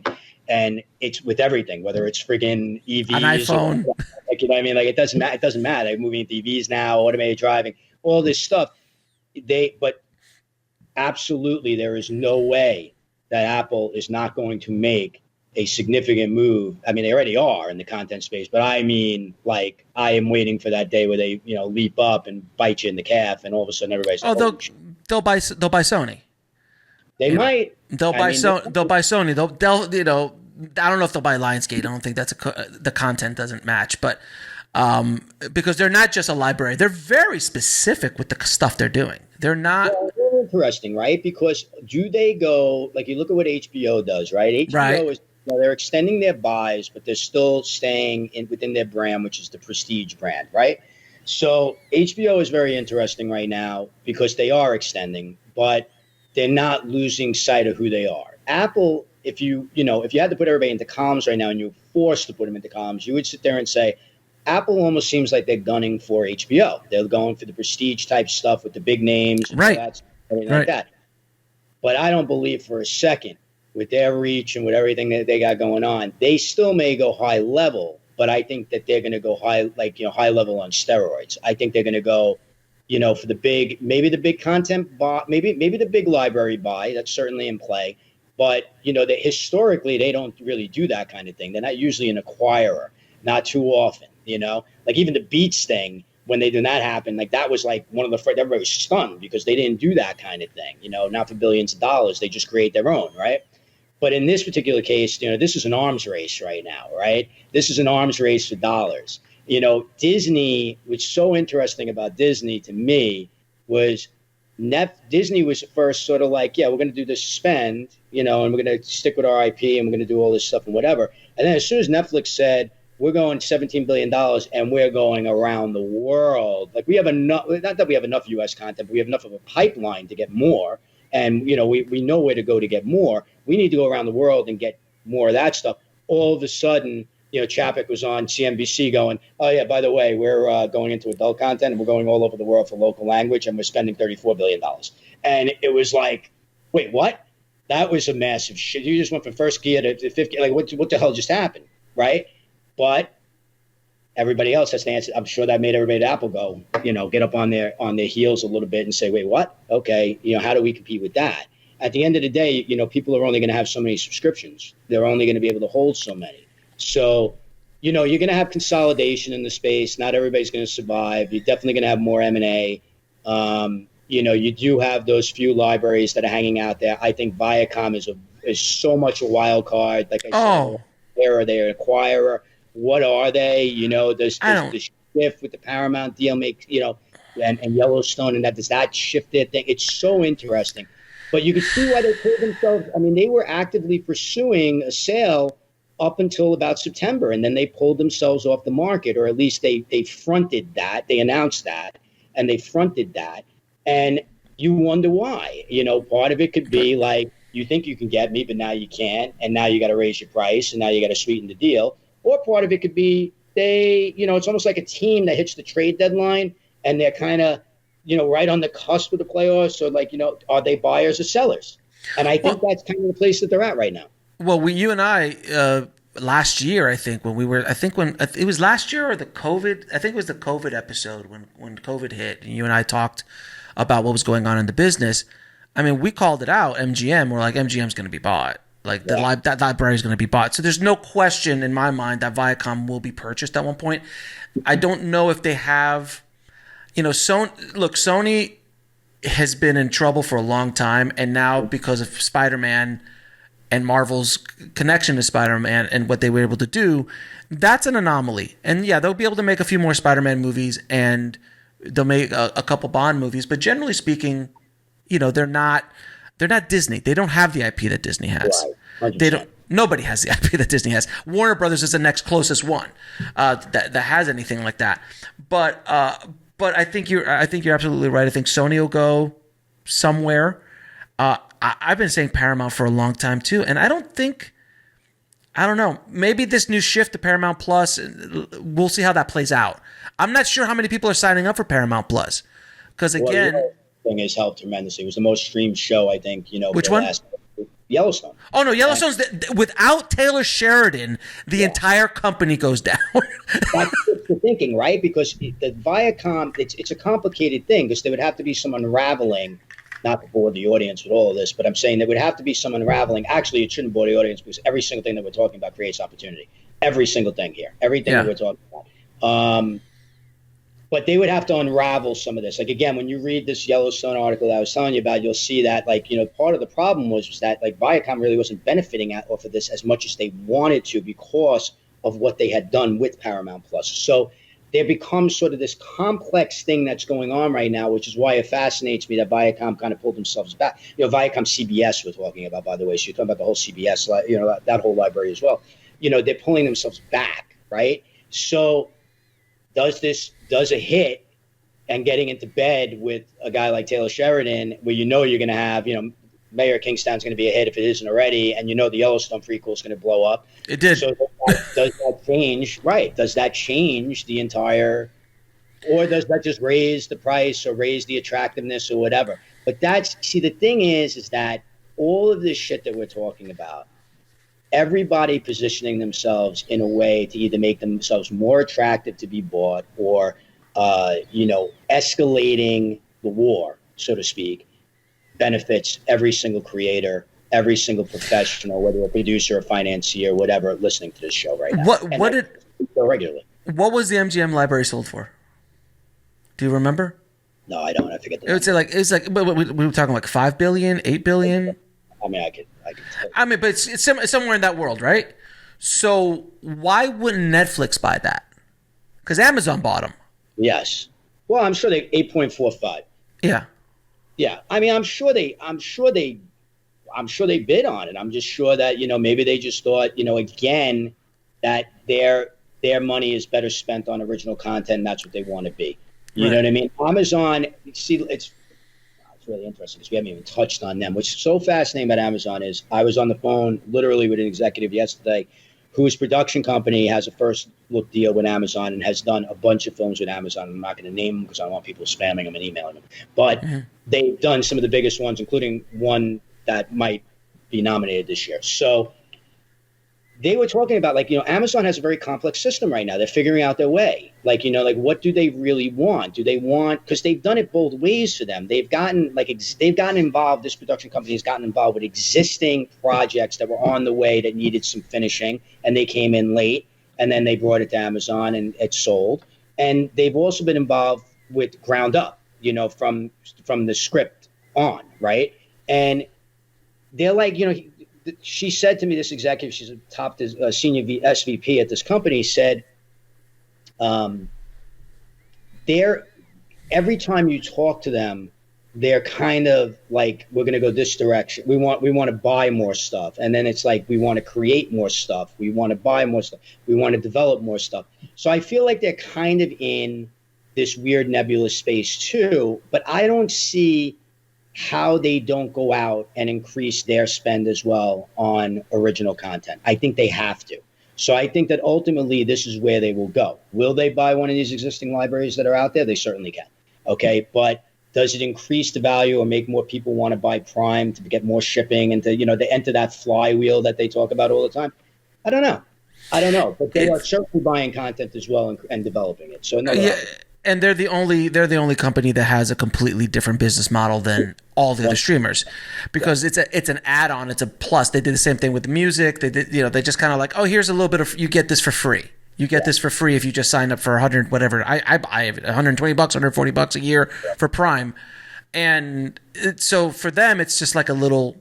and it's with everything, whether it's friggin' EVs, an iPhone, like, you know what I mean? Like, it doesn't matter. It doesn't matter. They're moving into EVs now, automated driving, all this stuff. But absolutely, there is no way that Apple is not going to make a significant move. I mean, they already are in the content space, but I mean, like, I am waiting for that day where they, leap up and bite you in the calf, and all of a sudden everybody's they'll buy Sony. They might. They'll buy Sony. They'll I don't know if they'll buy Lionsgate. I don't think the content doesn't match, but because they're not just a library, they're very specific with the stuff they're doing. They're not. Well, they're interesting, right? Because do they go, like, you look at what HBO does, right? HBO is, they're extending their buys, but they're still staying within their brand, which is the prestige brand, right? So HBO is very interesting right now because they are extending, but they're not losing sight of who they are. Apple, if you had to put everybody into columns right now and you're forced to put them into columns, you would sit there and say, Apple almost seems like they're gunning for HBO. They're going for the prestige type stuff with the big names, and everything like that. But I don't believe for a second, with their reach and with everything that they got going on, they still may go high level, but I think that they're going to go high level on steroids. I think they're going to go, for maybe the big content buy, maybe the big library buy. That's certainly in play. But, historically, they don't really do that kind of thing. They're not usually an acquirer, not too often, Like, even the Beats thing, when they did that happen, like, that was like one of the first, everybody was stunned because they didn't do that kind of thing, not for billions of dollars. They just create their own, right? But in this particular case, this is an arms race right now, right? This is an arms race for dollars. Disney, what's so interesting about Disney to me was Disney was at first sort of like, yeah, we're going to do this spend, and we're going to stick with our IP and we're going to do all this stuff and whatever. And then as soon as Netflix said, we're going $17 billion and we're going around the world, like, we have enough, not that we have enough U.S. content, but we have enough of a pipeline to get more. And, we know where to go to get more. We need to go around the world and get more of that stuff. All of a sudden, Chapek was on CNBC going, oh, yeah, by the way, we're going into adult content and we're going all over the world for local language and we're spending $34 billion. And it was like, wait, what? That was a massive shit. You just went from first gear to 50. Like, what the hell just happened, right? But everybody else has to answer. I'm sure that made everybody at Apple go, get up on their heels a little bit and say, wait, what? Okay, how do we compete with that? At the end of the day, people are only going to have so many subscriptions. They're only going to be able to hold so many. So, you're going to have consolidation in the space. Not everybody's going to survive. You're definitely going to have more M&A. You do have those few libraries that are hanging out there. I think Viacom is so much a wild card. Like I said, are they an acquirer? What are they? Does the shift with the Paramount deal make, and Yellowstone, and does that shift their thing? It's so interesting. But you can see why they pulled themselves. I mean, they were actively pursuing a sale up until about September, and then they pulled themselves off the market, or at least they fronted that. They announced that, and they fronted that. And you wonder why. Part of it could be like, you think you can get me, but now you can't, and now you got to raise your price, and now you got to sweeten the deal. Or part of it could be it's almost like a team that hits the trade deadline, and they're kind of, right on the cusp of the playoffs. So, like, are they buyers or sellers? And I think that's kind of the place that they're at right now. Well, you and I, last year, I think, when it was last year or the COVID, I think it was the COVID episode when COVID hit, and you and I talked about what was going on in the business. I mean, we called it out, MGM. We're like, MGM's going to be bought. Like, that library is going to be bought. So there's no question in my mind that Viacom will be purchased at one point. I don't know if they have, Sony has been in trouble for a long time, and now because of Spider-Man and Marvel's connection to Spider-Man and what they were able to do, that's an anomaly. And yeah, they'll be able to make a few more Spider-Man movies, and They'll make a couple Bond movies, but generally speaking, they're not Disney. They don't have the IP that Disney has. Right. They don't. Nobody has the IP that Disney has. Warner Brothers is the next closest one that has anything like that. But I think you're absolutely right. I think Sony will go somewhere. I've been saying Paramount for a long time too, and I don't know. Maybe this new shift to Paramount Plus, we'll see how that plays out. I'm not sure how many people are signing up for Paramount Plus, because again, thing has helped tremendously. It was the most streamed show, I think. Which one? Yellowstone. Oh no, Yellowstone's without Taylor Sheridan, the entire company goes down. That's the thinking, right? Because the Viacom, it's a complicated thing, because there would have to be some unraveling. Not to bore the audience with all of this, but I'm saying there would have to be some unraveling. Actually, it shouldn't bore the audience, because every single thing that we're talking about creates opportunity. Every single thing here. Everything that we're talking about. But they would have to unravel some of this. Like, again, when you read this Yellowstone article that I was telling you about, you'll see that, part of the problem was that, Viacom really wasn't benefiting off of this as much as they wanted to, because of what they had done with Paramount Plus. So there becomes sort of this complex thing that's going on right now, which is why it fascinates me that Viacom kind of pulled themselves back. Viacom CBS we're talking about, by the way. So you're talking about the whole CBS, that whole library as well. They're pulling themselves back, right? So does a hit and getting into bed with a guy like Taylor Sheridan, where you're going to have, Mayor of Kingstown's going to be a hit if it isn't already, and the Yellowstone prequel is going to blow up. It did. So does that change? Right. Does that change the entire, or does that just raise the price or raise the attractiveness or whatever? But the thing is that all of this shit that we're talking about, everybody positioning themselves in a way to either make themselves more attractive to be bought or, escalating the war, so to speak, benefits every single creator, every single professional, whether a producer, a financier, whatever, listening to this show right now. Regularly. What was the MGM library sold for? Do you remember? No, I don't. I forget. It was like we were talking like $5 billion, $8 billion. I mean, I could. But it's somewhere in that world, right? So why wouldn't Netflix buy that? Because Amazon bought them. Yes. Well, I'm sure they 8.45. Yeah. Yeah. I mean, I'm sure they bid on it. I'm just sure that, maybe they just thought, again, that their money is better spent on original content, and that's what they want to be. You know what I mean? Amazon, see, it's really interesting because we haven't even touched on them. What's so fascinating about Amazon is I was on the phone literally with an executive yesterday whose production company has a first look deal with Amazon and has done a bunch of films with Amazon. I'm not going to name them because I don't want people spamming them and emailing them. But they've done some of the biggest ones, including one that might be nominated this year. So they were talking about, Amazon has a very complex system right now. They're figuring out their way. What do they really want? Do they want, because they've done it both ways for them. They've gotten involved, this production company has gotten involved with existing projects that were on the way that needed some finishing, and they came in late, and then they brought it to Amazon and it sold. And they've also been involved with ground up, from the script on, right? And they're she said to me, this executive, she's a top senior SVP at this company, said, every time you talk to them, they're kind of like, we're going to go this direction. We want to buy more stuff. And then it's like, we want to create more stuff. We want to buy more stuff. We want to develop more stuff. So I feel like they're kind of in this weird nebulous space too, but I don't see how they don't go out and increase their spend as well on original content. I think they have to. So I think that ultimately this is where they will go. Will they buy one of these existing libraries that are out there? They certainly can. Okay. But does it increase the value or make more people want to buy Prime to get more shipping and to, they enter that flywheel that they talk about all the time? I don't know. But they are certainly buying content as well and developing it. So no. And they're the only company that has a completely different business model than all the other streamers, because it's an add-on, it's a plus. They did the same thing with the music. They did, they just kind of like, oh, here's a little bit of, you get this for free. You get this for free if you just sign up for 100 whatever. I buy $120, $140 a year for Prime, and so for them it's just like a little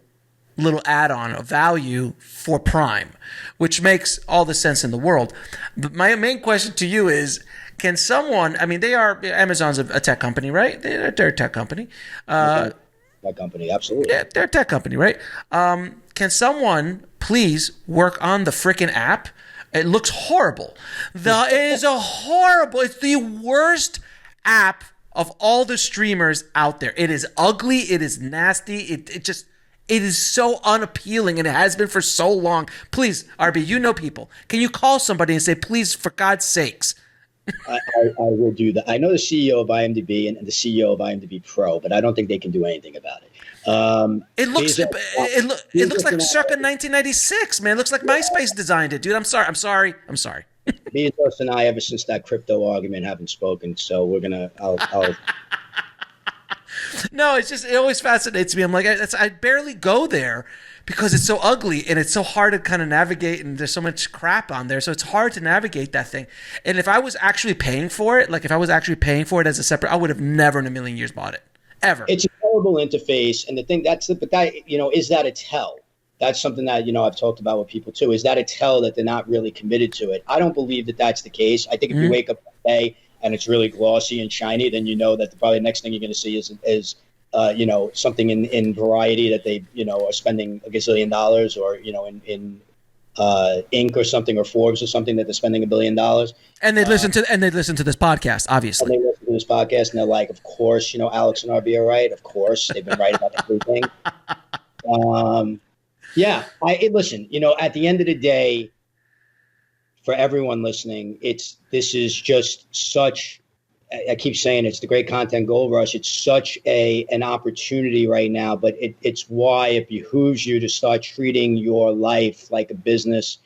add-on of value for Prime, which makes all the sense in the world. But my main question to you is, Can someone? I mean, Amazon's a tech company, right? They're a tech company. Tech company, absolutely. Yeah, they're a tech company, right? Can someone please work on the freaking app? It looks horrible. It is a horrible. It's the worst app of all the streamers out there. It is ugly. It is nasty. It is so unappealing, and it has been for so long. Please, RB, you know people. Can you call somebody and say, please, for God's sakes? I will do that. I know the CEO of IMDb and the CEO of IMDb Pro, but I don't think they can do anything about it. It looks like circa 1996, man. It looks like MySpace designed it, dude. I'm sorry. Bezos and I, ever since that crypto argument, haven't spoken. So we're gonna. I'll No, it always fascinates me. I'm like, I barely go there because it's so ugly and it's so hard to kind of navigate, and there's so much crap on there, so it's hard to navigate that thing. And if I was actually paying for it, as a separate, I would have never in a million years bought it. Ever. It's a terrible interface, and the thing is that a tell? That's something that I've talked about with people too. Is that a tell that they're not really committed to it? I don't believe that that's the case. I think if you wake up one day and it's really glossy and shiny, then that probably the next thing you're going to see is something in Variety that they are spending $1 gazillion, or in Inc. or something, or Forbes or something, that they're spending $1 billion. And they listen to this podcast, obviously. And they listen to this podcast, and they're like, of course, Alex and RB are right. Of course, they've been right about everything. Listen. At the end of the day, for everyone listening, this is just such. I keep saying it's the great content gold rush. It's such an opportunity right now, but it's why it behooves you to start treating your life like a business.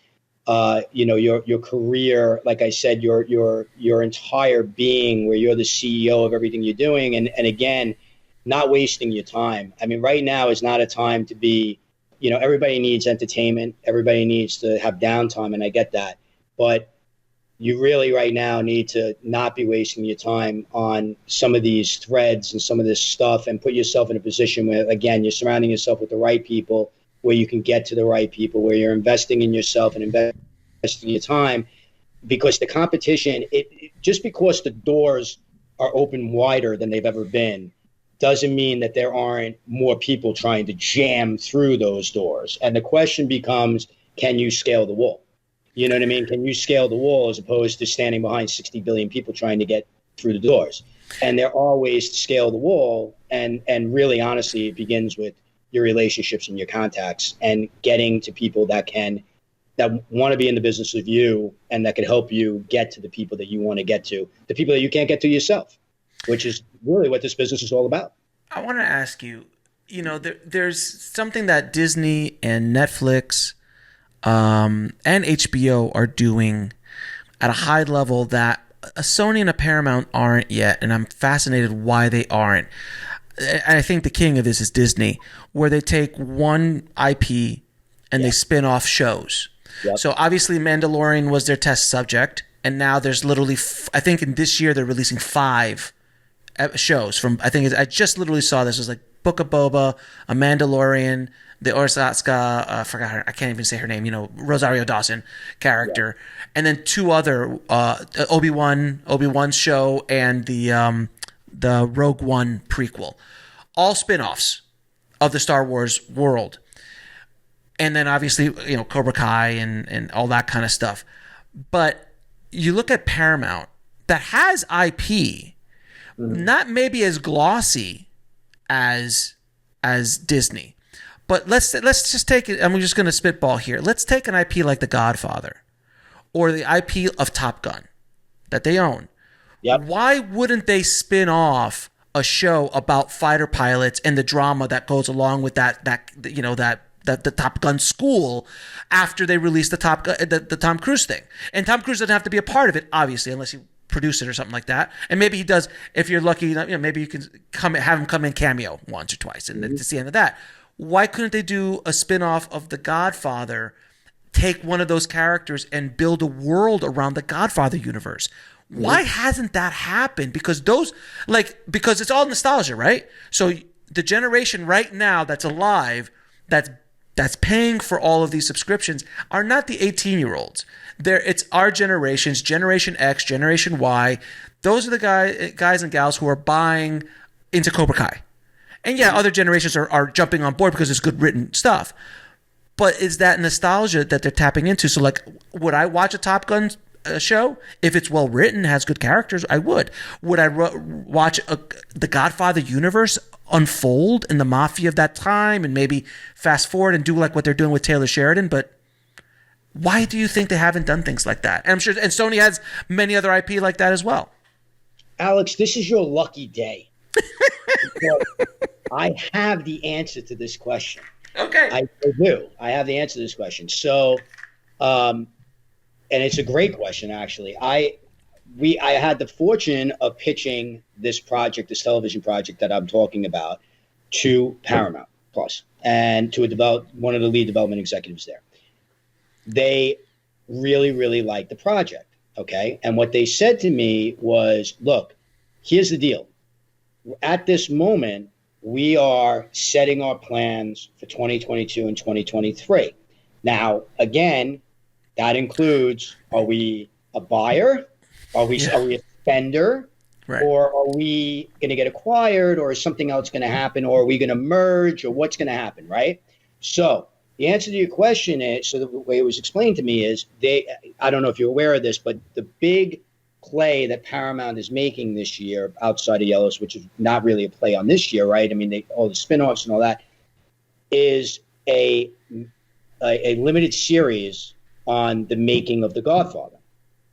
Your career, like I said, your entire being, where you're the CEO of everything you're doing, and again, not wasting your time. I mean, right now is not a time to be. Everybody needs entertainment. Everybody needs to have downtime, and I get that, but you really right now need to not be wasting your time on some of these threads and some of this stuff, and put yourself in a position where, again, you're surrounding yourself with the right people, where you can get to the right people, where you're investing in yourself and investing your time. Because the competition, just because the doors are open wider than they've ever been, doesn't mean that there aren't more people trying to jam through those doors. And the question becomes, can you scale the wall? You know what I mean? Can you scale the wall, as opposed to standing behind 60 billion people trying to get through the doors? And there are ways to scale the wall. And really, honestly, it begins with your relationships and your contacts, and getting to people that want to be in the business of you, and that can help you get to the people that you want to get to, the people that you can't get to yourself, which is really what this business is all about. I want to ask you, there's something that Disney and Netflix and HBO are doing at a high level that a Sony and a Paramount aren't yet, and I'm fascinated why they aren't. And I think the king of this is Disney, where they take one IP and they spin off shows. Yep. So obviously Mandalorian was their test subject, and now there's literally, I think in this year they're releasing 5 shows from, I just literally saw this. It was like Book of Boba, A Mandalorian, the Orsatska, I forgot her, I can't even say her name, Rosario Dawson character, and then 2 other Obi-Wan's show, and the Rogue One prequel, all spin-offs of the Star Wars world. And then obviously, Cobra Kai and all that kind of stuff. But you look at Paramount, that has IP, not maybe as glossy as Disney. But let's just take it, and we're just going to spitball here. Let's take an IP like The Godfather, or the IP of Top Gun that they own. Yep. Why wouldn't they spin off a show about fighter pilots and the drama that goes along with that the Top Gun school after they release the Tom Cruise thing? And Tom Cruise doesn't have to be a part of it, obviously, unless you produce it or something like that. And maybe he does, if you're lucky, maybe you can have him come in cameo once or twice, and it's the end of that. Why couldn't they do a spin-off of The Godfather, take one of those characters and build a world around the Godfather universe? Why hasn't that happened? Because it's all nostalgia, right? So the generation right now that's alive, that's that's paying for all of these subscriptions are not the 18-year-olds. It's our generations, Generation X, Generation Y. Those are the guys and gals who are buying into Cobra Kai. And yeah, other generations are jumping on board because it's good written stuff. But is that nostalgia that they're tapping into? So like, would I watch a Top Gun show if it's well written, has good characters? I would. Would I watch the Godfather universe unfold in the mafia of that time and maybe fast forward and do like what they're doing with Taylor Sheridan? But why do you think they haven't done things like that? And I'm sure, and Sony has many other IP like that as well. Alex, this is your lucky day. I have the answer to this question. Okay. I do. I have the answer to this question. So, and it's a great question, actually. I had the fortune of pitching this television project that I'm talking about, to Paramount Plus and to one of the lead development executives there. They really, really liked the project. Okay. And what they said to me was, look, here's the deal. At this moment, we are setting our plans for 2022 and 2023. Now, again, that includes, are we a buyer? Are we a spender? Right. Or are we going to get acquired, or is something else going to happen, or are we going to merge, or what's going to happen, right? So the answer to your question is, so the way it was explained to me is, I don't know if you're aware of this, but the big play that Paramount is making this year outside of Yellowstone, which is not really a play on this year, right? I mean, all the spinoffs and all that, is a limited series on the making of The Godfather.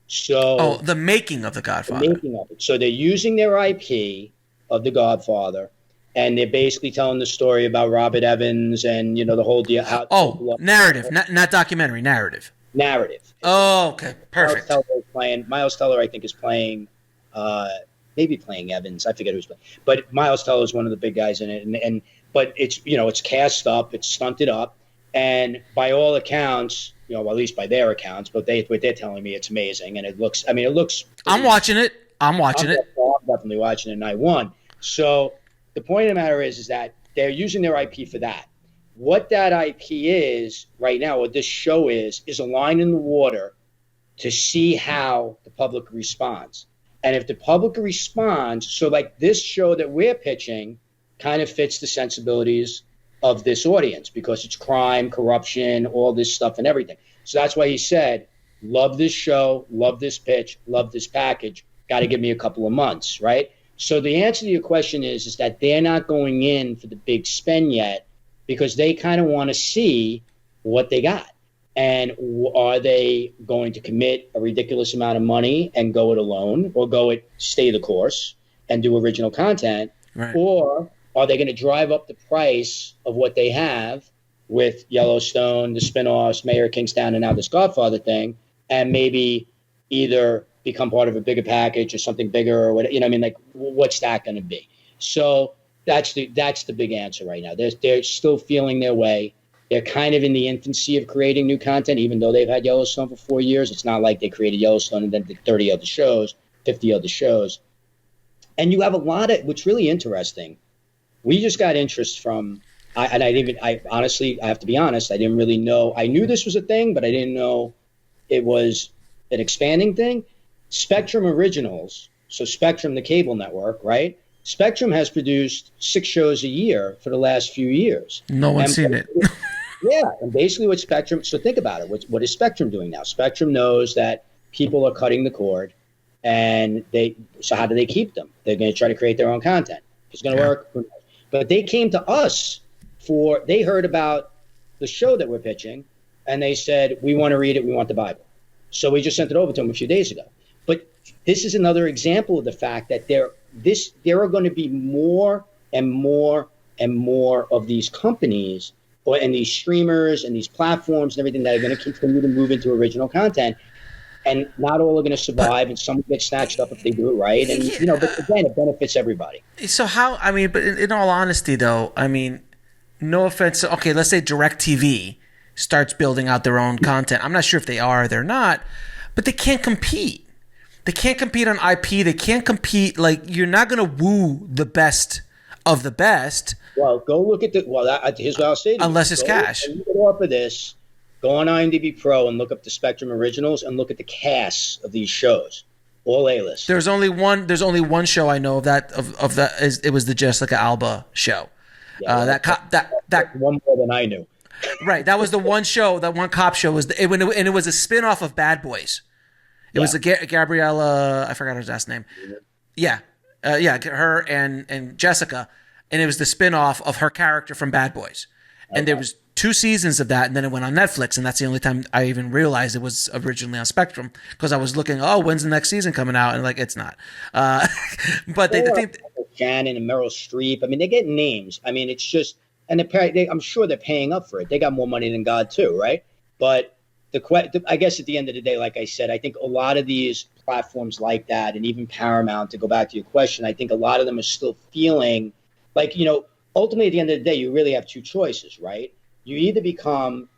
So the making of The Godfather. The making of it. So they're using their IP of The Godfather, and they're basically telling the story about Robert Evans and, the whole deal. Narrative, not documentary, narrative. Narrative. Oh, okay. Perfect. Miles Teller, I think, is playing, maybe playing Evans. I forget who's playing. But Miles Teller is one of the big guys in it. But it's, it's cast up, it's stunted up. And by all accounts, at least by their accounts, but what they're telling me, it's amazing. And it looks. I'm watching it. I'm definitely watching it night one. So the point of the matter is that they're using their IP for that. What that IP is right now, what this show is a line in the water to see how the public responds. And if the public responds, so like this show that we're pitching kind of fits the sensibilities of this audience because it's crime, corruption, all this stuff and everything. So that's why he said, love this show, love this pitch, love this package, got to give me a couple of months, right? So the answer to your question is that they're not going in for the big spend yet because they kind of want to see what they got. And are they going to commit a ridiculous amount of money and go it alone, or stay the course and do original content? Right. Or are they going to drive up the price of what they have with Yellowstone, the spinoffs, Mayor of Kingstown, and now this Godfather thing, and maybe either become part of a bigger package or something bigger, or what? What's that going to be? So that's the big answer right now. They're still feeling their way. They're kind of in the infancy of creating new content, even though they've had Yellowstone for 4 years. It's not like they created Yellowstone and then did 30 other shows, 50 other shows. And you have a lot of, what's really interesting, we just got interest from, I honestly, I have to be honest, I didn't really know. I knew this was a thing, but I didn't know it was an expanding thing. Spectrum Originals, so Spectrum, the cable network, right? Spectrum has produced 6 shows a year for the last few years. No one's seen it. Yeah, and basically what Spectrum, so think about it. What is Spectrum doing now? Spectrum knows that people are cutting the cord, and so how do they keep them? They're going to try to create their own content. If it's going to work, who knows? But they came to us they heard about the show that we're pitching, and they said, we want to read it, we want the Bible. So we just sent it over to them a few days ago. But this is another example of the fact that there are going to be more and more and more of these companies and these streamers and these platforms and everything that are going to continue to move into original content. And not all are going to survive, and some get snatched up if they do it right. And, but again, it benefits everybody. So but in all honesty, though, no offense. Okay, let's say DirecTV starts building out their own content. I'm not sure if they are or they're not, but they can't compete. They can't compete on IP. They can't compete. Like, you're not going to woo the best of the best Well, go look at here's what I'll say to you. Unless it's cash. Look off of this. Go on IMDb Pro and look up the Spectrum originals and look at the casts of these shows. All A-list. There's only one show I know of that it was the Jessica Alba show. Yeah, that one more than I knew. Right, that was the one show. That one cop show and it was a spin-off of Bad Boys. It was Gabriella. I forgot her last name. Yeah, her and Jessica, and it was the spin-off of her character from Bad Boys. And there was 2 seasons of that, and then it went on Netflix, and that's the only time I even realized it was originally on Spectrum, because I was looking, when's the next season coming out? And it's not. But they think Shannon and Meryl Streep. I mean, they get names. I mean, it's just, and I'm sure they're paying up for it. They got more money than God too, right? But I guess at the end of the day, like I said, I think a lot of these platforms like that, and even Paramount, to go back to your question, I think a lot of them are still feeling like, ultimately at the end of the day, you really have 2 choices, right? You either become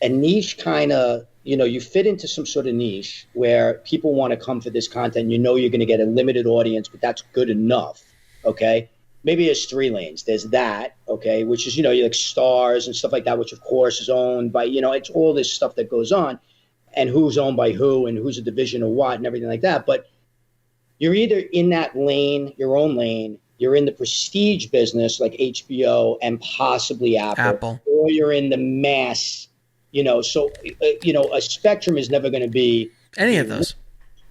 a niche kind of, you fit into some sort of niche where people want to come for this content. You're going to get a limited audience, but that's good enough. Okay. Maybe there's 3 lanes. There's that, okay, which is, like Stars and stuff like that, which of course is owned by, it's all this stuff that goes on, and who's owned by who and who's a division of what and everything like that. But you're either in that lane, your own lane, you're in the prestige business like HBO and possibly Apple. Or you're in the mass, so, a Spectrum is never going to be any of those.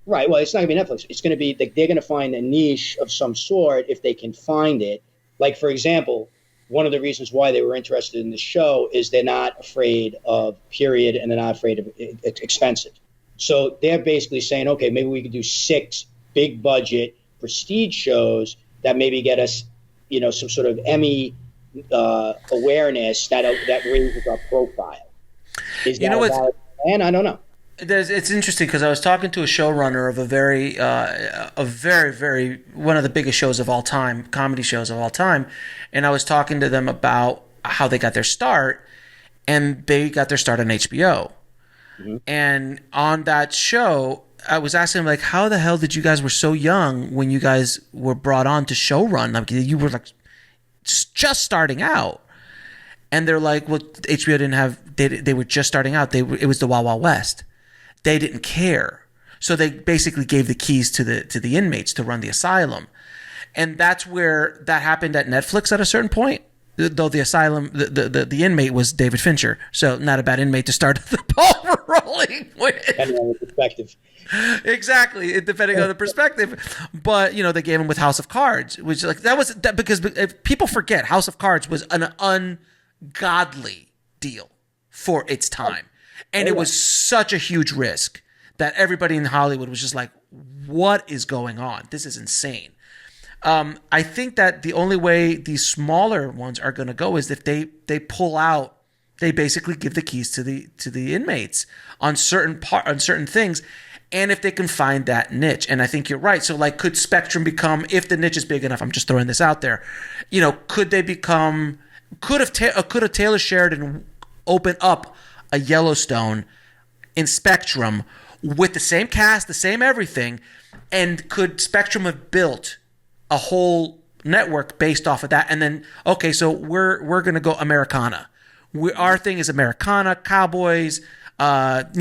Right. Well, it's not going to be Netflix. It's going to be they're going to find a niche of some sort if they can find it. Like, for example, one of the reasons why they were interested in the show is they're not afraid of period, and they're not afraid of it's expensive. So they're basically saying, okay, maybe we could do 6 big budget prestige shows that maybe get us, some sort of Emmy awareness that raises our profile. Is that valid? And I don't know. It's interesting because I was talking to a showrunner of a very, very one of the biggest shows of all time, comedy shows of all time, and I was talking to them about how they got their start, and they got their start on HBO. Mm-hmm. And on that show, I was asking them, how the hell did you guys were so young when you guys were brought on to showrun? You were just starting out. And they're like, well, HBO didn't have, they were just starting out. It was the Wild Wild West. They didn't care. So they basically gave the keys to the inmates to run the asylum. And that's where that happened at Netflix at a certain point. Though the asylum, the inmate was David Fincher. So not a bad inmate to start the ball rolling with. Depending on the perspective. Exactly, depending on the perspective. But, they gave him with House of Cards, which because people forget House of Cards was an ungodly deal for its time. And it was such a huge risk that everybody in Hollywood was just like, what is going on? This is insane. I think that the only way these smaller ones are going to go is if they pull out, they basically give the keys to the inmates on certain things, and if they can find that niche. And I think you're right. So could Spectrum become, if the niche is big enough, I'm just throwing this out there, could they become, could a Taylor Sheridan open up a Yellowstone in Spectrum with the same cast, the same everything, and could Spectrum have built a whole network based off of that? And then, okay, so we're going to go Americana. Our thing is Americana, cowboys, down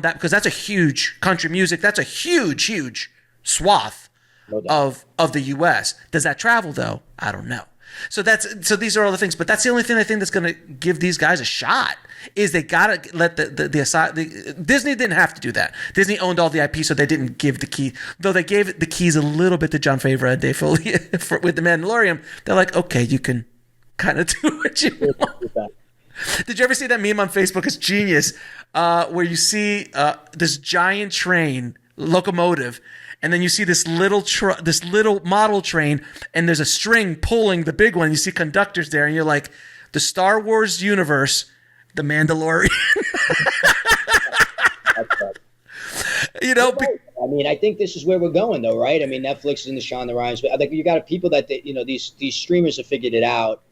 that, because that's a huge country music. That's a huge swath of the U.S. Does that travel though? I don't know. So these are all the things, but that's the only thing I think that's going to give these guys a shot. Is they gotta let the Disney didn't have to do that. Disney owned all the IP, so they didn't give the key. Though they gave the keys a little bit to Jon Favreau and Dave Filoni with the Mandalorian. They're like, okay, you can kind of do what you want. Did you ever see that meme on Facebook? It's genius, where you see this giant train locomotive, and then you see this little model train, and there's a string pulling the big one. You see conductors there, and you're like, the Star Wars universe. The Mandalorian. I think this is where we're going, though, right? I mean, Netflix is in the Shonda Rhimes, but I think you got people that these streamers have figured it out.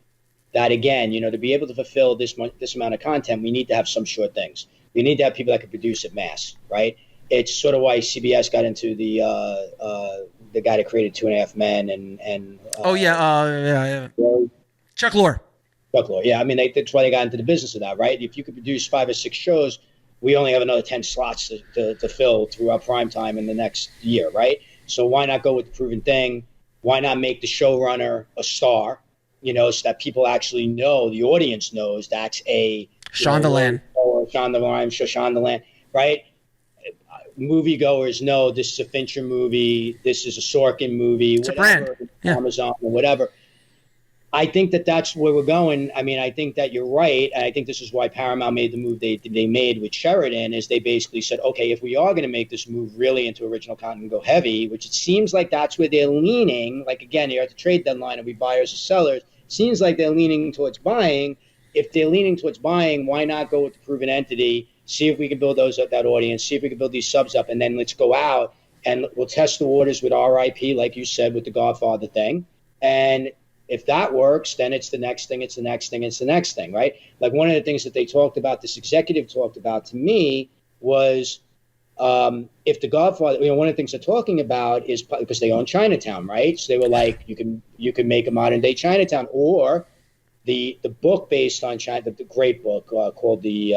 That again, to be able to fulfill this amount of content, we need to have some short things. We need to have people that can produce it mass, right? It's sort of why CBS got into the guy that created 2.5 Men and. Chuck Lorre. Chuck Lorre. Yeah, I mean, that's why they got into the business of that, right? If you could produce 5 or 6 shows, we only have another 10 slots to fill through our prime time in the next year, right? So why not go with the proven thing? Why not make the showrunner a star, so that people actually know, the audience knows that's a Shondaland. Or Shondaland, right? Moviegoers know this is a Fincher movie, this is a Sorkin movie, it's whatever, a brand. Yeah. Amazon or whatever. I think that's where we're going. I mean, I think that you're right. And I think this is why Paramount made the move they made with Sheridan, is they basically said, okay, if we are going to make this move really into original content and go heavy, which it seems like that's where they're leaning. Like, again, you're at the trade deadline and we buyers or sellers. It seems like they're leaning towards buying. If they're leaning towards buying, why not go with the proven entity, see if we can build that audience, see if we can build these subs up, and then let's go out and we'll test the waters with RIP, like you said, with the Godfather thing. And if that works, then it's the next thing, it's the next thing, it's the next thing, right? Like, one of the things that they talked about, this executive talked about to me, was if the Godfather, one of the things they're talking about is, because they own Chinatown, right? So they were like, you can make a modern day Chinatown, or the book based on China, the great book called the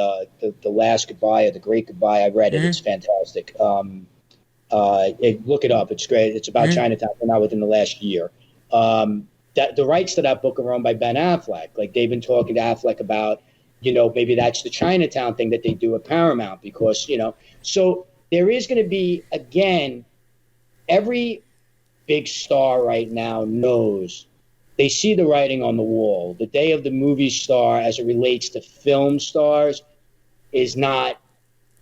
Last Goodbye, or The Great Goodbye. I read it. It's fantastic. Look it up. It's great. It's about Chinatown, now within the last year. That the rights to that book are owned by Ben Affleck. Like, they've been talking to Affleck about, maybe that's the Chinatown thing that they do at Paramount, because, so there is going to be, again, every big star right now knows, they see the writing on the wall. The day of the movie star, as it relates to film stars, is not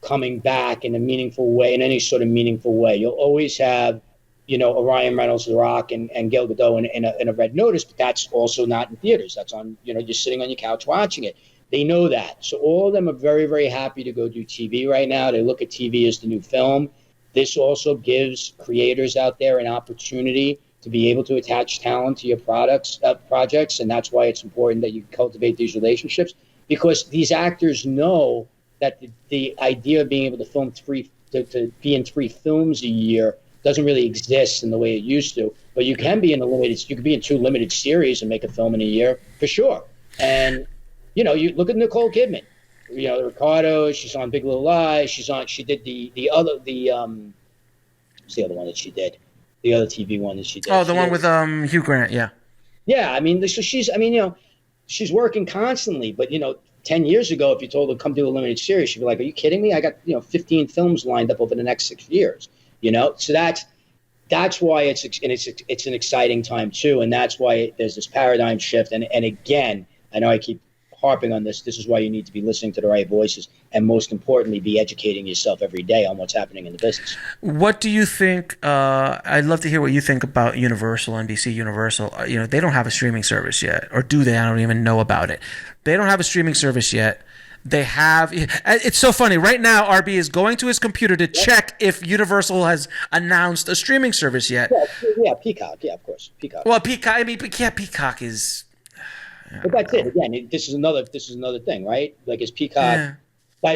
coming back in a meaningful way, in any sort of meaningful way. You'll always have, a Ryan Reynolds, The Rock, and Gal Gadot in a Red Notice, but that's also not in theaters. That's on, you're sitting on your couch watching it. They know that. So all of them are very, very happy to go do TV right now. They look at TV as the new film. This also gives creators out there an opportunity to be able to attach talent to your projects, and that's why it's important that you cultivate these relationships, because these actors know that the idea of being able to be in 3 films a year doesn't really exist in the way it used to. But you can be in you could be in 2 limited series and make a film in a year for sure. And you look at Nicole Kidman, Ricardo. She's on Big Little Lies. She did the other what's the other one that she did? The other TV one that she did. Oh, the one with Hugh Grant. Yeah. Yeah, I mean, she's working constantly. But 10 years ago, if you told her come do a limited series, she'd be like, "Are you kidding me? I got 15 films lined up over the next 6 years." So that's why it's an exciting time too, and that's why there's this paradigm shift. And again, I know I keep harping on this. This is why you need to be listening to the right voices, and most importantly, be educating yourself every day on what's happening in the business. What do you think? I'd love to hear what you think about Universal, NBC Universal. They don't have a streaming service yet, or do they? I don't even know about it. They don't have a streaming service yet. They have. It's so funny. Right now, RB is going to his computer to check if Universal has announced a streaming service yet. Yeah, Peacock. Yeah, of course, Peacock. Well, Peacock. I mean, Peacock is. But that's it. Again, this is another thing, right? Like, is Peacock? Yeah.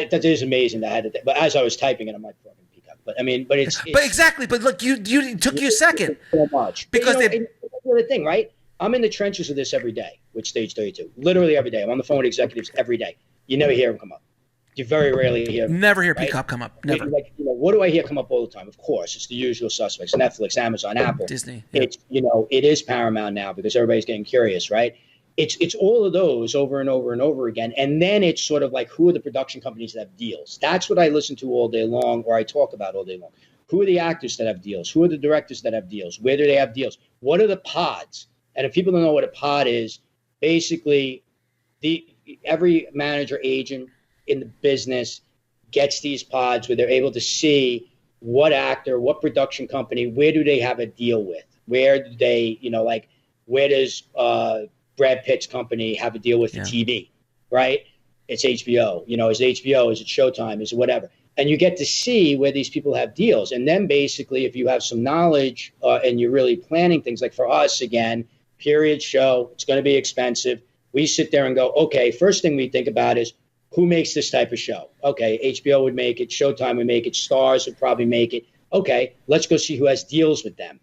That is amazing. But as I was typing it, I'm like, fucking Peacock. But I mean, but it's but exactly. But look, you took you a second. So much because that's the other thing, right? I'm in the trenches of this every day with Stage 32. Literally every day. I'm on the phone with executives every day. You never hear them come up. You very rarely hear them. Never hear Peacock come up. Never. Like, what do I hear come up all the time? Of course, it's the usual suspects: Netflix, Amazon, Apple, Disney. Yeah. It's it is Paramount now, because everybody's getting curious, right? It's all of those over and over and over again, and then it's sort of like, who are the production companies that have deals? That's what I listen to all day long, or I talk about all day long. Who are the actors that have deals? Who are the directors that have deals? Where do they have deals? What are the pods? And if people don't know what a pod is, basically, every manager, agent in the business gets these pods where they're able to see what actor, what production company, where do they have a deal with? Where do they, where does Brad Pitt's company have a deal with the TV, right? It's HBO. Is it HBO? Is it Showtime? Is it whatever? And you get to see where these people have deals. And then basically, if you have some knowledge and you're really planning things, like for us, again, period show, it's going to be expensive. We sit there and go, okay, first thing we think about is, who makes this type of show? Okay, HBO would make it, Showtime would make it, Stars would probably make it. Okay, let's go see who has deals with them.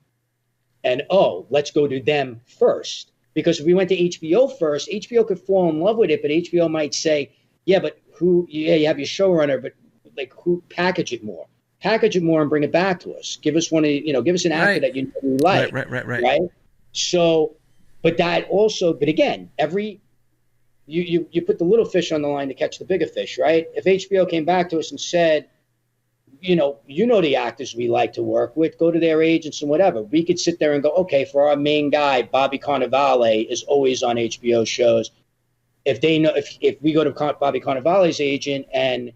And let's go to them first, Because if we went to HBO first, HBO could fall in love with it, but HBO might say, yeah, but you have your showrunner, but like who package it more and bring it back to us. Give us give us an actor that you like. Right. So, but again, you put the little fish on the line to catch the bigger fish, right? If HBO came back to us and said, the actors we like to work with, go to their agents and whatever. We could sit there and go, okay, for our main guy, Bobby Cannavale is always on HBO shows. If they know, if we go to Bobby Cannavale's agent and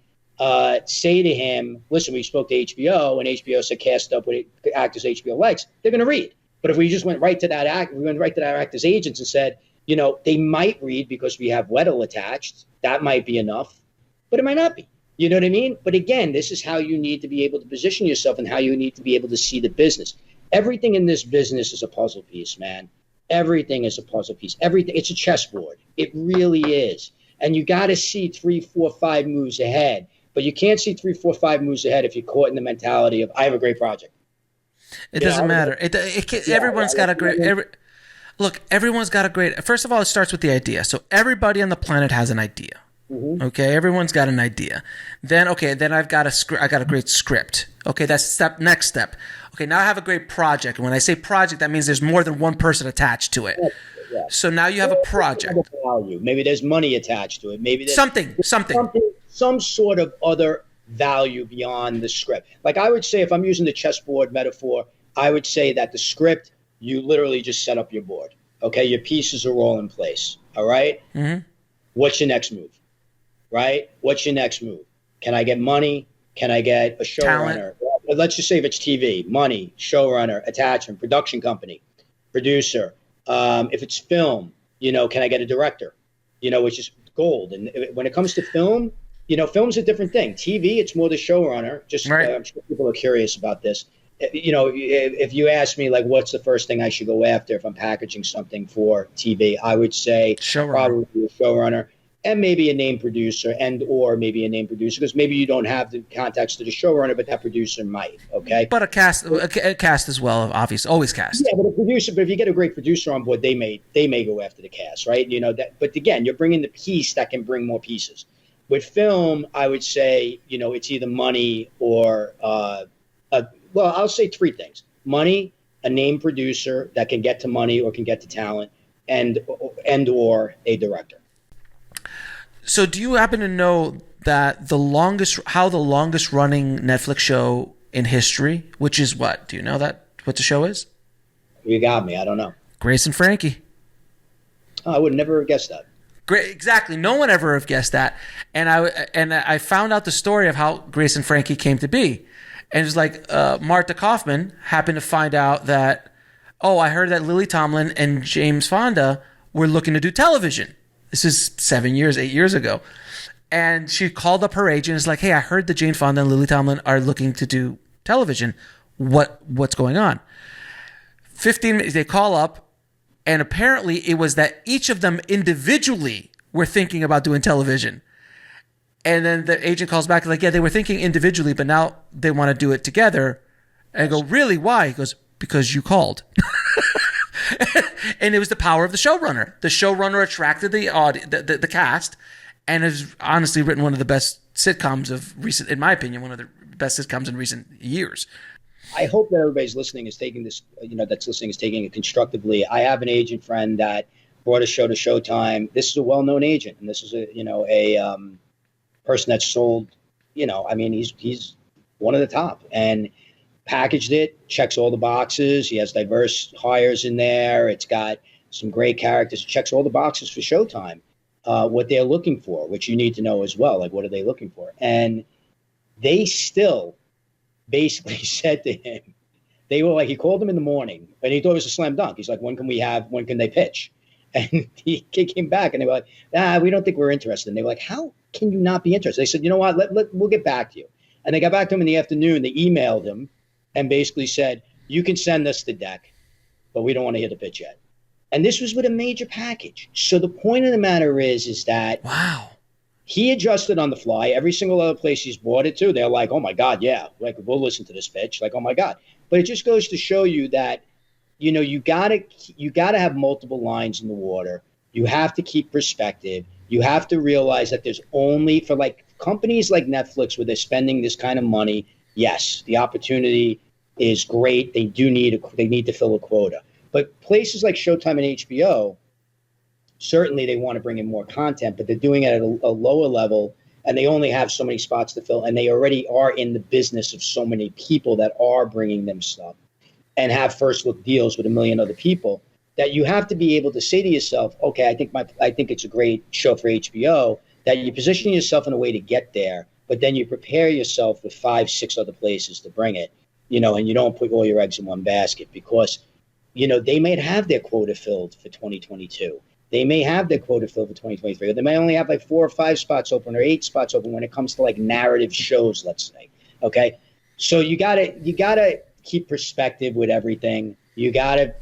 say to him, listen, we spoke to HBO and HBO said cast up with actors HBO likes, they're going to read. But if we just went right to that actor's agents and said, they might read because we have Weddle attached, that might be enough, but it might not be. You know what I mean? But again, this is how you need to be able to position yourself and how you need to be able to see the business. Everything in this business is a puzzle piece, man. Everything is a puzzle piece. Everything. It's a chessboard. It really is. And you got to see 3, 4, 5 moves ahead. But you can't see 3, 4, 5 moves ahead if you're caught in the mentality of, I have a great project. It doesn't matter. Everyone's got a great... everyone's got a great... First of all, it starts with the idea. So everybody on the planet has an idea. Mm-hmm. Okay, everyone's got an idea. Then I've got I got a great script. Okay, that's next step. Okay, now I have a great project. And when I say project, that means there's more than one person attached to it. Yeah. So now you have a project. Value. Maybe there's money attached to it. Maybe there's some sort of other value beyond the script. Like I would say, if I'm using the chessboard metaphor, I would say that the script, you literally just set up your board. Okay, your pieces are all in place. All right. Mm-hmm. What's your next move? Right? What's your next move? Can I get money? Can I get a showrunner? Let's just say if it's TV, money, showrunner, attachment, production company, producer. If it's film, can I get a director? Which is gold. And when it comes to film, film's a different thing. TV, it's more the showrunner. I'm sure people are curious about this. If you ask me, like, what's the first thing I should go after if I'm packaging something for TV, I would say probably a showrunner. And maybe a name producer because maybe you don't have the contacts to the showrunner, but that producer might, okay? But a cast as well, obviously, always cast. Yeah, but if you get a great producer on board, they may go after the cast, right? But again, you're bringing the piece that can bring more pieces. With film, I would say, it's either money or, I'll say 3 things. Money, a name producer that can get to money or can get to talent, and or a director. So do you happen to know that the longest running Netflix show in history, which is what? Do you know what the show is? You got me. I don't know. Grace and Frankie. Oh, I would never have guessed that. Great, exactly. No one ever have guessed that. And I found out the story of how Grace and Frankie came to be. And it's like Martha Kaufman happened to find out that, I heard that Lily Tomlin and James Fonda were looking to do television. This is 8 years ago. And she called up her agent and was like, hey, I heard that Jane Fonda and Lily Tomlin are looking to do television. What's going on? 15 minutes, they call up, and apparently it was that each of them individually were thinking about doing television. And then the agent calls back like, yeah, they were thinking individually, but now they want to do it together. And I go, really? Why? He goes, because you called. And it was the power of the showrunner. The showrunner attracted the cast, and has honestly written one of the best sitcoms of recent, in my opinion, one of the best sitcoms in recent years. I hope that everybody's listening is taking this, that's listening is taking it constructively. I have an agent friend that brought a show to Showtime. This is a well-known agent, and this is a person that's sold. He's one of the top, and packaged it, checks all the boxes. He has diverse hires in there. It's got some great characters. It checks all the boxes for Showtime. What they're looking for, which you need to know as well. Like, what are they looking for? And they still basically said to him, they were like, he called them in the morning and he thought it was a slam dunk. He's like, when can they pitch? And he came back and they were like, we don't think we're interested. And they were like, how can you not be interested? They said, you know what, we'll get back to you. And they got back to him in the afternoon. They emailed him and basically said, you can send us the deck, but we don't want to hear the pitch yet. And this was with a major package. So the point of the matter is that wow, he adjusted on the fly. Every single other place he's bought it to, they're like, oh my God, yeah, like we'll listen to this pitch. Like, oh my God. But it just goes to show you that, you gotta have multiple lines in the water. You have to keep perspective. You have to realize that there's only, for like companies like Netflix where they're spending this kind of money, yes, the opportunity is great. They need to fill a quota. But places like Showtime and HBO, certainly they want to bring in more content, but they're doing it at a lower level, and they only have so many spots to fill, and they already are in the business of so many people that are bringing them stuff and have first look deals with a million other people, that you have to be able to say to yourself, okay, I think it's a great show for HBO, that you position yourself in a way to get there, but then you prepare yourself with 5-6 other places to bring it, and you don't put all your eggs in one basket, because they may have their quota filled for 2022. They may have their quota filled for 2023. Or they may only have like 4 or 5 spots open or 8 spots open when it comes to like narrative shows, let's say. Okay. So you gotta keep perspective with everything. You gotta,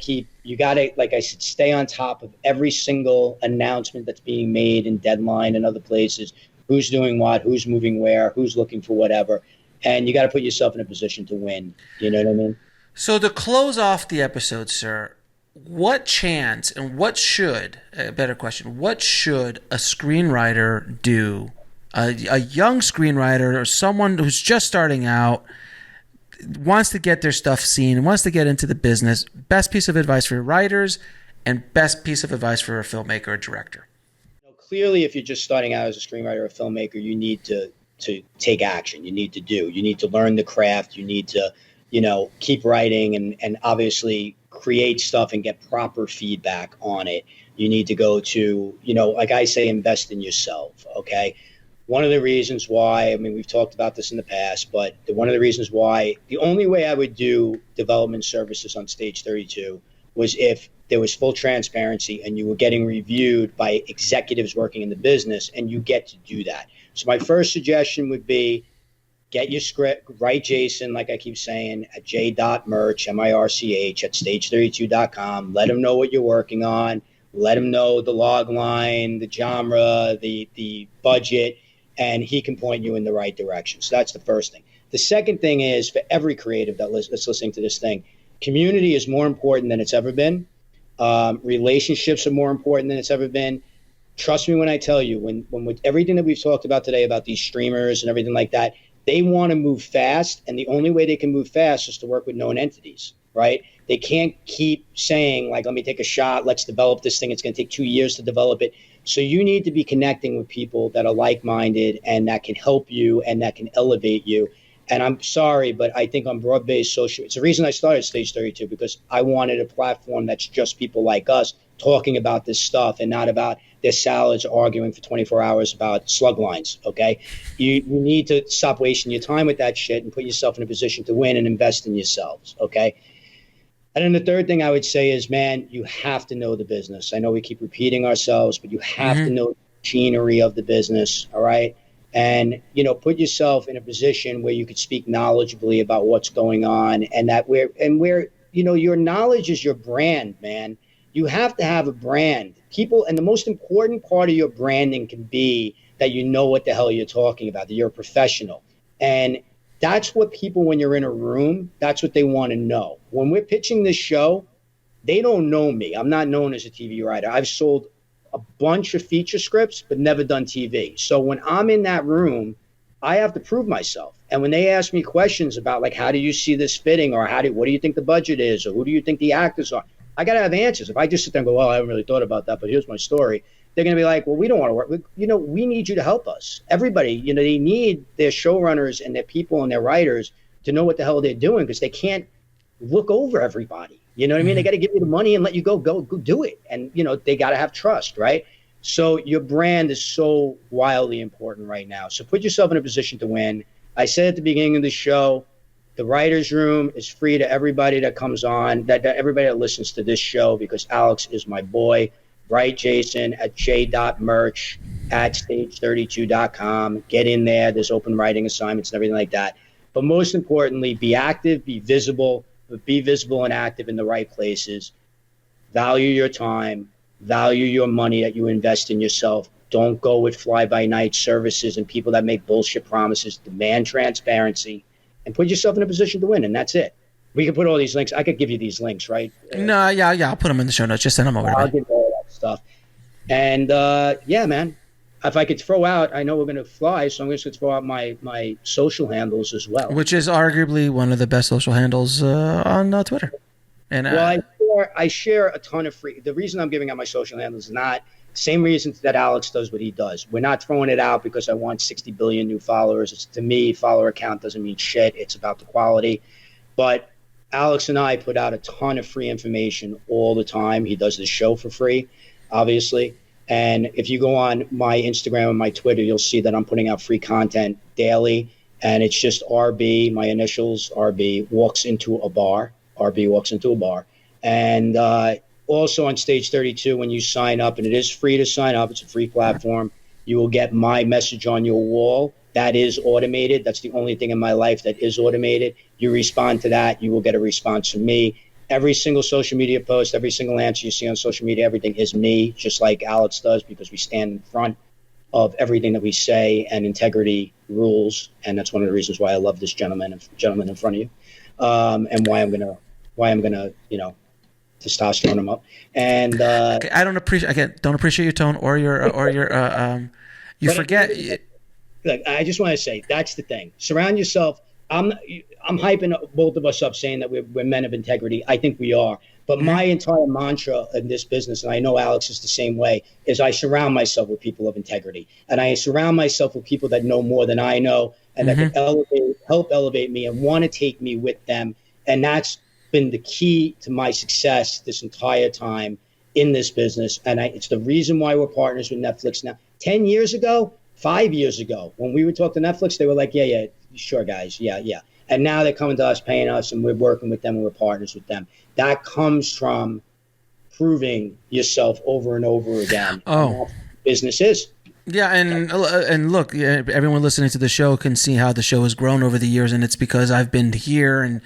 like I said, stay on top of every single announcement that's being made in Deadline and other places. Who's doing what, who's moving where, who's looking for whatever. And you got to put yourself in a position to win. You know what I mean? So to close off the episode, sir, what chance and what should a screenwriter do, a young screenwriter or someone who's just starting out, wants to get their stuff seen, wants to get into the business? Best piece of advice for writers and best piece of advice for a filmmaker or director? Clearly, if you're just starting out as a screenwriter or a filmmaker, you need to take action. You need to learn the craft. You need to keep writing and obviously create stuff and get proper feedback on it. You need to go to, like I say, invest in yourself. Okay. One of the reasons why, we've talked about this in the past, but one of the reasons why the only way I would do development services on Stage 32 was if there was full transparency and you were getting reviewed by executives working in the business, and you get to do that. So my first suggestion would be, get your script, write Jason, like I keep saying, at j.merch, M-I-R-C-H, at stage32.com. Let him know what you're working on. Let him know the log line, the genre, the budget, and he can point you in the right direction. So that's the first thing. The second thing is, for every creative that's listening to this thing, community is more important than it's ever been. Relationships are more important than it's ever been. Trust me when I tell you, when with everything that we've talked about today about these streamers and everything like that, they want to move fast, and the only way they can move fast is to work with known entities, right? They can't keep saying, like, let me take a shot, let's develop this thing, it's going to take 2 years to develop it. So you need to be connecting with people that are like-minded and that can help you and that can elevate you. And I'm sorry, but I think on broad-based social, it's the reason I started Stage 32, because I wanted a platform that's just people like us talking about this stuff and not about their salads arguing for 24 hours about slug lines, okay? You need to stop wasting your time with that shit and put yourself in a position to win and invest in yourselves, okay? And then the third thing I would say is, man, you have to know the business. I know we keep repeating ourselves, but you have to know the machinery of the business, all right? And, put yourself in a position where you could speak knowledgeably about what's going on, and where your knowledge is your brand, man. You have to have a brand. People, and the most important part of your branding can be that you know what the hell you're talking about, that you're a professional. And that's what people, when you're in a room, that's what they want to know. When we're pitching this show, they don't know me. I'm not known as a TV writer. I've sold a bunch of feature scripts, but never done TV. So when I'm in that room, I have to prove myself. And when they ask me questions about, like, how do you see this fitting, or what do you think the budget is, or who do you think the actors are, I got to have answers. If I just sit there and go, well, I haven't really thought about that, but here's my story, they're going to be like, well, we don't want to work. We need you to help us. Everybody, they need their showrunners and their people and their writers to know what the hell they're doing, because they can't look over everybody. You know what I mean? They got to give you the money and let you go do it. And, they got to have trust, right? So your brand is so wildly important right now. So put yourself in a position to win. I said at the beginning of the show, the writer's room is free to everybody that comes on, that everybody that listens to this show, because Alex is my boy. Write Jason at j.merch at stage32.com. Get in there. There's open writing assignments and everything like that. But most importantly, be active, be visible, but be visible and active in the right places. Value your time. Value your money that you invest in yourself. Don't go with fly-by-night services and people that make bullshit promises. Demand transparency and put yourself in a position to win, and that's it. We could put all these links. I could give you these links, right? No, yeah, I'll put them in the show notes. Just send them over. I'll give all that stuff. And yeah, man, if I could throw out, I know we're going to fly, so I'm just going to throw out my social handles as well. Which is arguably one of the best social handles on Twitter. And I share a ton of free. The reason I'm giving out my social handles is not same reason that Alex does what he does. We're not throwing it out because I want 60 billion new followers. It's, to me, follower count doesn't mean shit. It's about the quality. But Alex and I put out a ton of free information all the time. He does the show for free, obviously. And if you go on my Instagram and my Twitter, you'll see that I'm putting out free content daily. And it's just RB, my initials, RB, walks into a bar. RB walks into a bar. And also on Stage 32, when you sign up, and it is free to sign up, it's a free platform, you will get my message on your wall. That is automated. That's the only thing in my life that is automated. You respond to that, you will get a response from me. Every single social media post, every single answer you see on social media, everything is me, just like Alex does, because we stand in front of everything that we say, and integrity rules. And that's one of the reasons why I love this gentleman in front of you, and why I'm gonna, testosterone him up. And I don't appreciate your tone or your you forget. Look, I just want to say that's the thing. Surround yourself. I'm hyping both of us up, saying that we're men of integrity. I think we are. But my entire mantra in this business, and I know Alex is the same way, is I surround myself with people of integrity, and I surround myself with people that know more than I know, and that can help elevate me and want to take me with them. And that's been the key to my success this entire time in this business. And it's the reason why we're partners with Netflix now. 10 years ago, 5 years ago, when we would talk to Netflix, they were like, yeah, sure, guys. Yeah. And now they're coming to us, paying us, and we're working with them, and we're partners with them. That comes from proving yourself over and over again. Oh, and that's what business is. Yeah, and look, everyone listening to the show can see how the show has grown over the years, and it's because I've been here and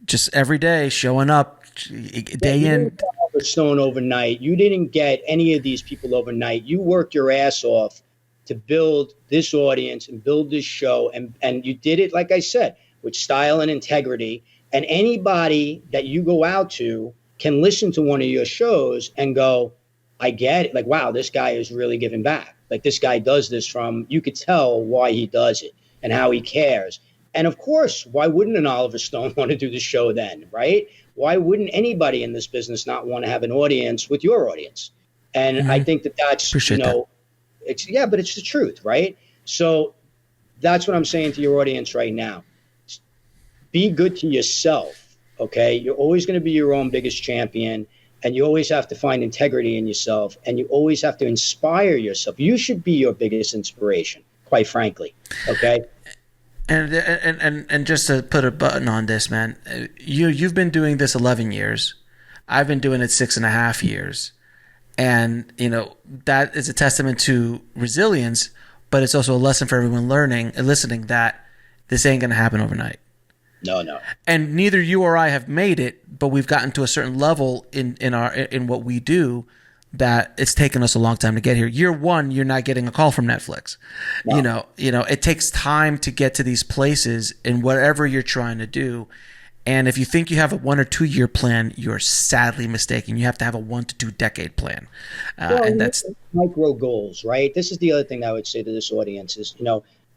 just every day showing up, day in. You didn't get Oliver Stone overnight. You didn't get any of these people overnight. You worked your ass off to build this audience and build this show, and you did it, like I said, with style and integrity. And anybody that you go out to can listen to one of your shows and go, I get it. Like, wow, this guy is really giving back. Like, this guy does this you could tell why he does it and how he cares. And of course, why wouldn't an Oliver Stone want to do the show then, right? Why wouldn't anybody in this business not want to have an audience with your audience? And I think that's, Appreciate that. But it's the truth, right? So that's what I'm saying to your audience right now. Be good to yourself, okay? You're always going to be your own biggest champion, and you always have to find integrity in yourself, and you always have to inspire yourself. You should be your biggest inspiration, quite frankly, okay? And just to put a button on this, man, you've been doing this 11 years. I've been doing it 6.5 years. And, that is a testament to resilience, but it's also a lesson for everyone learning and listening that this ain't going to happen overnight. No. And neither you or I have made it, but we've gotten to a certain level in what we do that it's taken us a long time to get here. Year one, you're not getting a call from Netflix. No. It takes time to get to these places in whatever you're trying to do. And if you think you have a 1 or 2 year plan, you're sadly mistaken. You have to have a 1 to 2 decade plan. And that's micro goals, right? This is the other thing I would say to this audience is,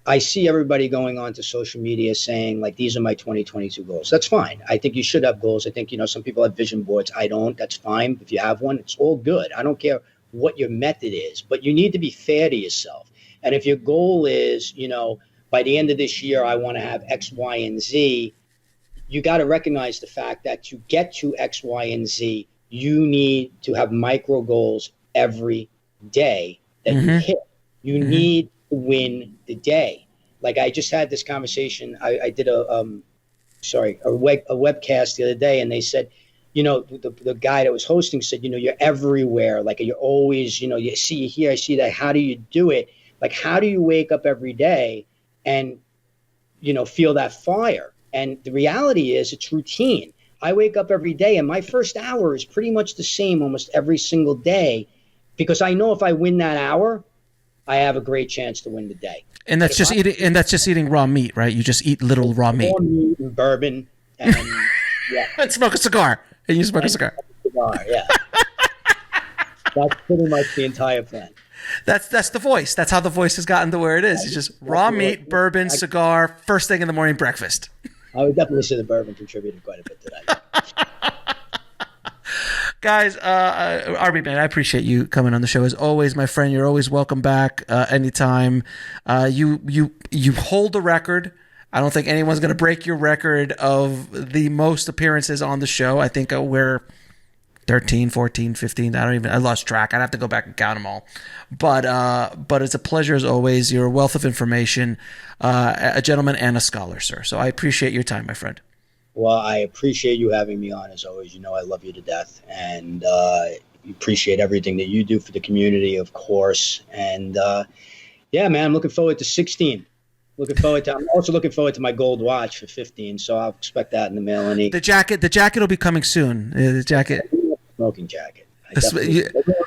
I see everybody going on to social media saying, like, these are my 2022 goals. That's fine. I think you should have goals. I think, some people have vision boards. I don't. That's fine. If you have one, it's all good. I don't care what your method is, but you need to be fair to yourself. And if your goal is, by the end of this year, I want to have X, Y, and Z, you got to recognize the fact that to get to X, Y, and Z, you need to have micro goals every day that you hit. You need to win the day. Like, I just had this conversation. I did a webcast the other day, and they said, the guy that was hosting said, you're everywhere. Like, you're always, you see here, I see that. How do you do it? Like, how do you wake up every day and, feel that fire? And the reality is it's routine. I wake up every day, and my first hour is pretty much the same almost every single day, because I know if I win that hour, I have a great chance to win the day. And that's just eating raw meat, right? You just eat literal raw meat. Raw meat and bourbon and and smoke a cigar. And you smoke a cigar. Yeah. That's pretty much the entire plan. That's the voice. That's how the voice has gotten to where it is. It's just raw meat, bourbon, cigar, first thing in the morning breakfast. I would definitely say the bourbon contributed quite a bit to that. Guys, RB, man, I appreciate you coming on the show. As always, my friend, you're always welcome back anytime. You hold the record. I don't think anyone's going to break your record of the most appearances on the show. I think we're 13, 14, 15. I lost track. I'd have to go back and count them all. But it's a pleasure as always. You're a wealth of information, a gentleman and a scholar, sir. So I appreciate your time, my friend. Well, I appreciate you having me on as always. You know, I love you to death, and appreciate everything that you do for the community, of course. And yeah, man, I'm looking forward to 16. I'm also looking forward to my gold watch for 15. So I'll expect that in the mail. The jacket will be coming soon. The jacket. Smoking jacket. I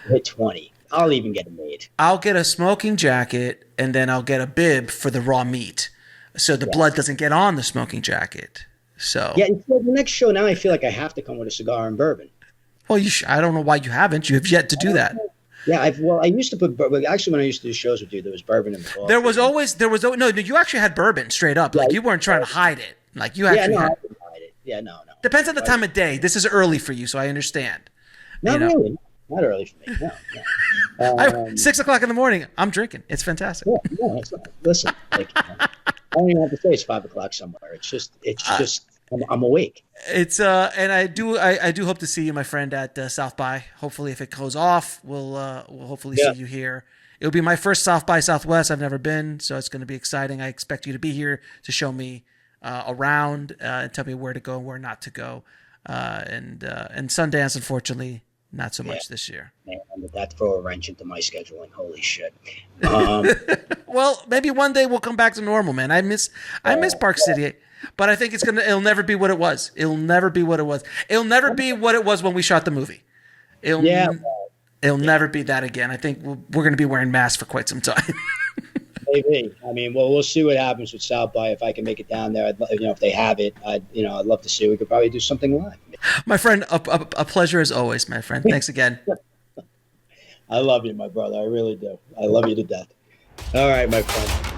hit 20. I'll even get it made. I'll get a smoking jacket, and then I'll get a bib for the raw meat, so the blood doesn't get on the smoking jacket. So yeah, the next show now, I feel like I have to come with a cigar and bourbon. Well, I don't know why you haven't. You have yet to do that. Yeah, I used to put actually when I used to do shows with you, there was bourbon in the coffee. There was no. You actually had bourbon straight up. Like you weren't trying to hide it. Like you actually I didn't hide it. Yeah, no. Depends on the time of day. This is early for you, so I understand. Not really. Not early for me. No. 6 o'clock in the morning. I'm drinking. It's fantastic. Yeah, no, it's not. Listen, I don't even have to say it's 5 o'clock somewhere. It's just I'm awake. It's and I do hope to see you, my friend, at South by. Hopefully, if it goes off, we'll hopefully see you here. It'll be my first South by Southwest. I've never been, so it's going to be exciting. I expect you to be here to show me around and tell me where to go and where not to go. And Sundance, unfortunately, not so much this year. Man, that throw a wrench into my scheduling. Holy shit. Well, maybe one day we'll come back to normal, man. I miss Park City. But I think it'll never be what it was. It'll never be what it was. It'll never be what it was when we shot the movie. It'll never be that again. I think we're going to be wearing masks for quite some time. Maybe. I mean, well, we'll see what happens with South by. If I can make it down there, if they have it, I'd love to see. We could probably do something live. My friend, a pleasure as always, my friend. Thanks again. I love you, my brother. I really do. I love you to death. All right, my friend.